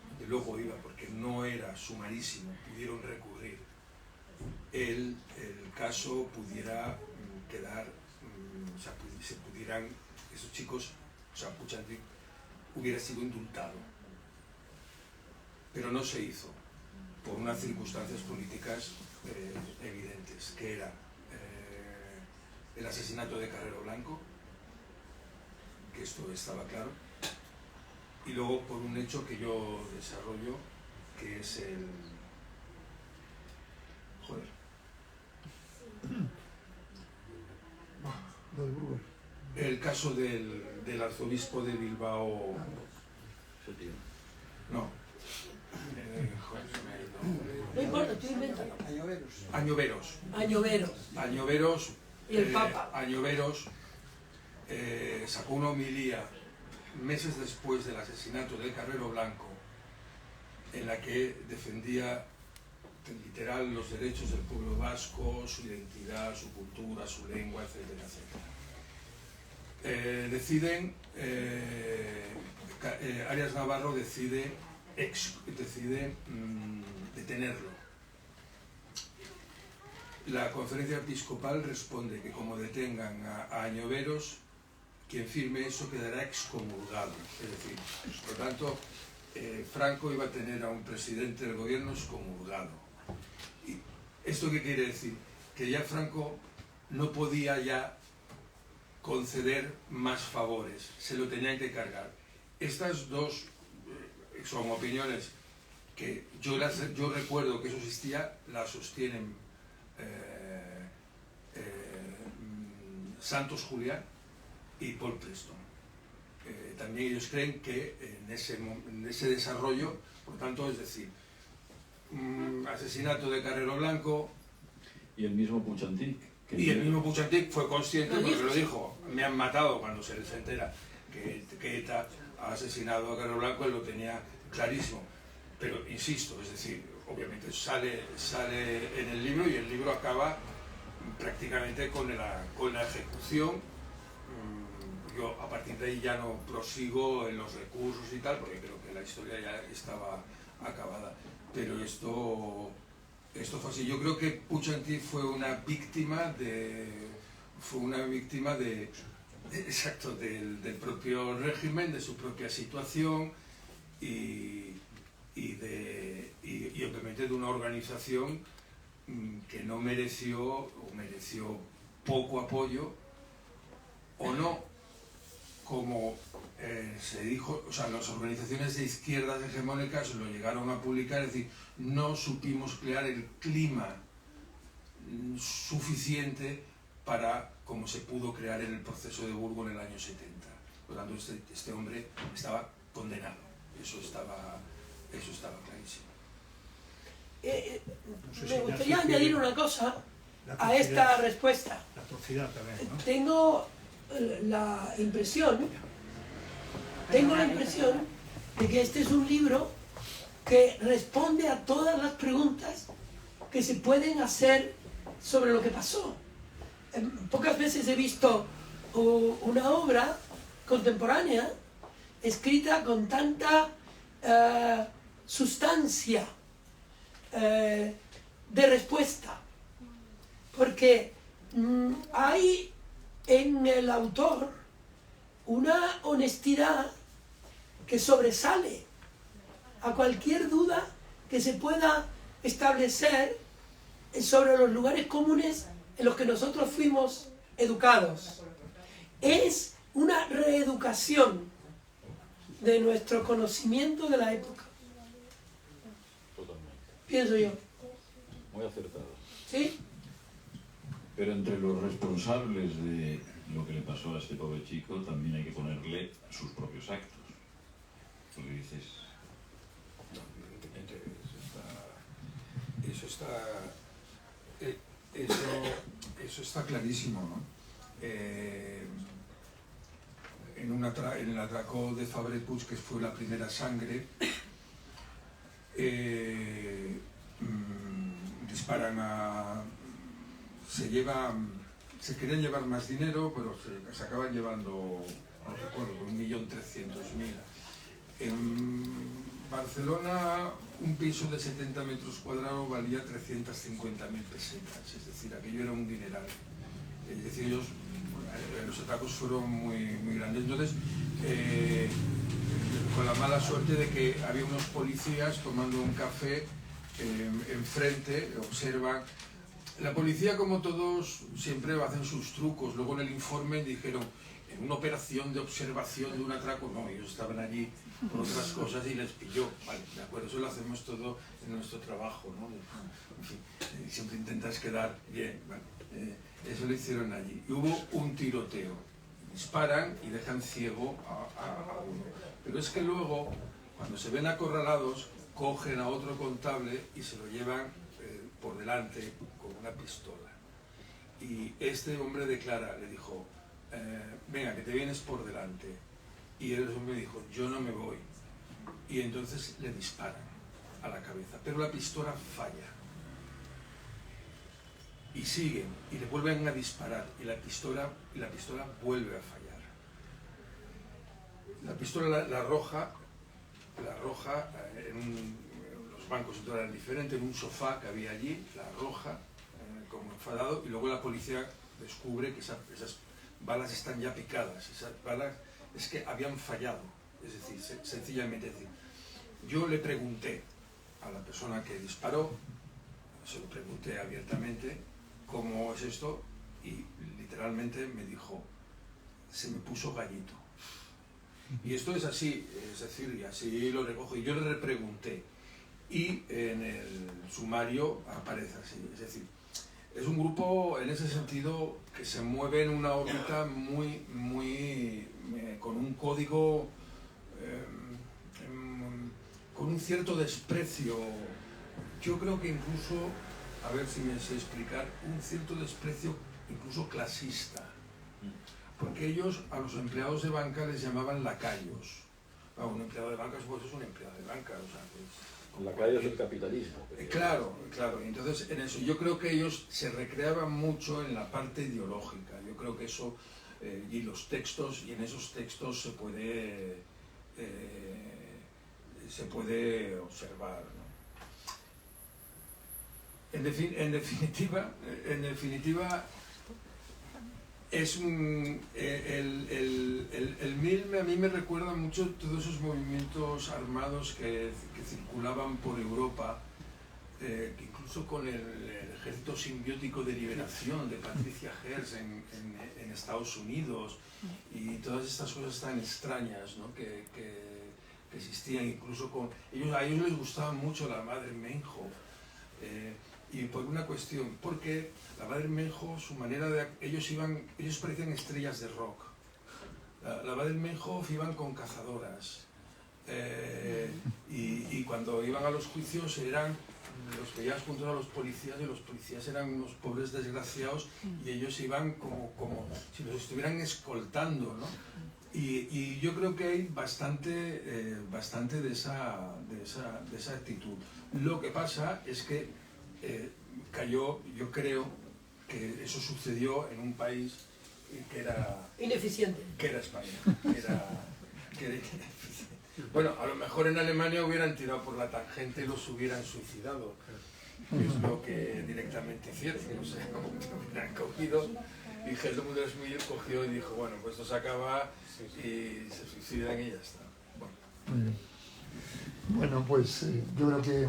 donde luego iba, porque no era sumarísimo, pudieron recurrir, el caso pudiera quedar, o sea, esos chicos, o sea, Puig-Antich hubiera sido indultado, pero no se hizo por unas circunstancias políticas evidentes, que era el asesinato de Carrero Blanco, que esto estaba claro, y luego por un hecho que yo desarrollo, que es el caso del arzobispo de Bilbao. No. No importa, estoy inventando. Añoveros. Y el Papa. Añoveros sacó una homilía meses después del asesinato de Carrero Blanco, en la que defendía literal los derechos del pueblo vasco, su identidad, su cultura, su lengua, etcétera, etcétera. Arias Navarro decide detenerlo. La conferencia episcopal responde que como detengan a Añoveros, quien firme eso quedará excomulgado. Es decir, por lo tanto, Franco iba a tener a un presidente del gobierno excomulgado. ¿Y esto qué quiere decir? Que ya Franco no podía ya conceder más favores, se lo tenían que cargar. Estas dos son opiniones que yo recuerdo que eso existía, las sostienen Santos Julián y Paul Preston. También ellos creen que en ese desarrollo, por tanto, es decir, asesinato de Carrero Blanco. Y el mismo Puig-Antich. Y el mismo Puig-Antich fue consciente, porque lo dijo: me han matado, cuando se les entera que ETA ha asesinado a Carrero Blanco, él lo tenía clarísimo. Pero insisto, es decir, obviamente sale en el libro, y el libro acaba prácticamente con la ejecución. Yo a partir de ahí ya no prosigo en los recursos y tal, porque creo que la historia ya estaba acabada. Pero esto fue así. Yo creo que Puig-en-Ty fue una víctima exacto, del propio régimen, de su propia situación y obviamente de una organización que no mereció o mereció poco apoyo o no, como se dijo, o sea, las organizaciones de izquierdas hegemónicas lo llegaron a publicar, es decir, no supimos crear el clima suficiente para como se pudo crear en el proceso de Burgos en el año 70. Por lo tanto, este hombre estaba condenado, eso estaba clarísimo. Me gustaría añadir una cosa a esta respuesta. La atrocidad también, ¿no? Tengo la impresión de que este es un libro que responde a todas las preguntas que se pueden hacer sobre lo que pasó. Pocas veces he visto una obra contemporánea escrita con tanta sustancia de respuesta, porque hay en el autor una honestidad que sobresale a cualquier duda que se pueda establecer sobre los lugares comunes en los que nosotros fuimos educados. Es una reeducación de nuestro conocimiento de la época. Totalmente. Pienso yo. Muy acertado. ¿Sí? Pero entre los responsables de lo que le pasó a este pobre chico también hay que ponerle sus propios actos. Tú le dices... No, evidentemente, eso está clarísimo, ¿no? En el atraco de Fabra-Puig, que fue la primera sangre, disparan a... Se querían llevar más dinero, pero se acaban llevando, no recuerdo, 1.300.000. En Barcelona, un piso de 70 metros cuadrados valía 350.000 pesetas, es decir, aquello era un dineral. Es decir, ellos, los atracos fueron muy grandes. Entonces, con la mala suerte de que había unos policías tomando un café enfrente, observan. La policía, como todos, siempre hacen sus trucos. Luego en el informe dijeron, en una operación de observación de un atraco, no, ellos estaban allí por otras cosas y les pilló. Vale, de acuerdo, eso lo hacemos todo en nuestro trabajo, ¿no? En fin, siempre intentas quedar bien, ¿vale? Eso lo hicieron allí. Y hubo un tiroteo. Disparan y dejan ciego a uno. Pero es que luego, cuando se ven acorralados, cogen a otro contable y se lo llevan por delante con una pistola. Y este hombre declara, le dijo, venga, que te vienes por delante. Y el hombre dijo, yo no me voy. Y entonces le disparan a la cabeza, pero la pistola falla. Y siguen, y le vuelven a disparar, y la pistola vuelve a fallar. La pistola la arroja los bancos entonces eran diferentes, en un sofá que había allí, la arroja como enfadado, y luego la policía descubre que esas balas están ya picadas, esas balas es que habían fallado, es decir, sencillamente, es decir, yo le pregunté a la persona que disparó, se lo pregunté abiertamente, ¿cómo es esto? Y literalmente me dijo, se me puso gallito. Y esto es así, es decir, y así lo recojo. Y yo le repregunté. Y en el sumario aparece así. Es decir, es un grupo en ese sentido que se mueve en una órbita con un código, con un cierto desprecio. Yo creo que incluso, a ver si me sé explicar, un cierto desprecio incluso clasista. Porque ellos a los empleados de banca les llamaban lacayos. Un empleado de banca pues es un empleado de banca, o sea, pues, La calle del capitalismo. Claro, claro. Entonces, en eso, yo creo que ellos se recreaban mucho en la parte ideológica. Yo creo que eso, y los textos, y en esos textos se puede observar, ¿no? En definitiva, es el MILM a mí me recuerda mucho todos esos movimientos armados que circulaban por Europa, que incluso con el Ejército Simbiótico de Liberación de Patricia Hearst en Estados Unidos, y todas estas cosas tan extrañas, ¿no? que existían, incluso a ellos les gustaba mucho la Baader-Meinhof, y por una cuestión, porque la Baader-Meinhof, su manera de... ellos parecían estrellas de rock. La Baader-Meinhof iban con cazadoras, y cuando iban a los juicios los veías juntos a los policías, y los policías eran unos pobres desgraciados, y ellos iban como si los estuvieran escoltando, ¿no? Y yo creo que hay bastante de esa actitud. Lo que pasa es que yo creo que eso sucedió en un país que era ineficiente, que era España, que era ineficiente. Bueno, a lo mejor en Alemania hubieran tirado por la tangente y los hubieran suicidado, que es lo que directamente hicieron, o sea, hubieran cogido, y Helmut Schmidt cogió y dijo, bueno, pues esto se acaba y se suicidan y ya está. Bueno, pues yo creo que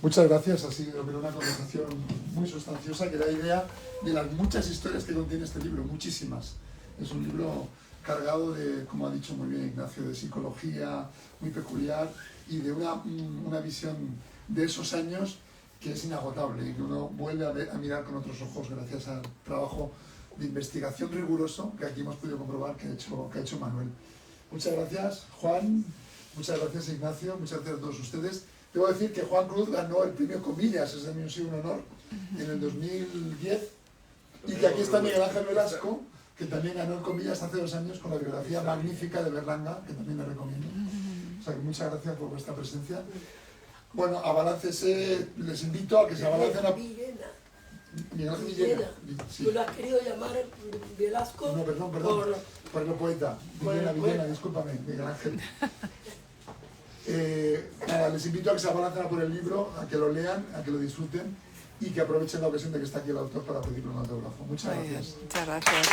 muchas gracias, ha sido una conversación muy sustanciosa que da idea de las muchas historias que contiene este libro, muchísimas. Es un libro cargado de, como ha dicho muy bien Ignacio, de psicología muy peculiar y de una visión de esos años que es inagotable y que uno vuelve a mirar con otros ojos gracias al trabajo de investigación riguroso que aquí hemos podido comprobar que ha hecho Manuel. Muchas gracias, Juan, muchas gracias, Ignacio, muchas gracias a todos ustedes. Debo decir que Juan Cruz ganó el premio Comillas, ese también ha sido un honor, en el 2010, y que aquí está Miguel Ángel Velasco, que también ganó el Comillas hace 2 años con la biografía magnífica de Berlanga, que también le recomiendo. O sea que muchas gracias por vuestra presencia. Bueno, abalancese, les invito a que se abalancen a... Miguel Ángel Villena. Sí. ¿Tú lo has querido llamar Velasco? No, perdón, por el poeta. Villena, discúlpame, Miguel Ángel. Nada, les invito a que se abalancen por el libro, a que lo lean, a que lo disfruten y que aprovechen la ocasión de que está aquí el autor para pedirle un autógrafo. Muchas gracias. Muchas gracias.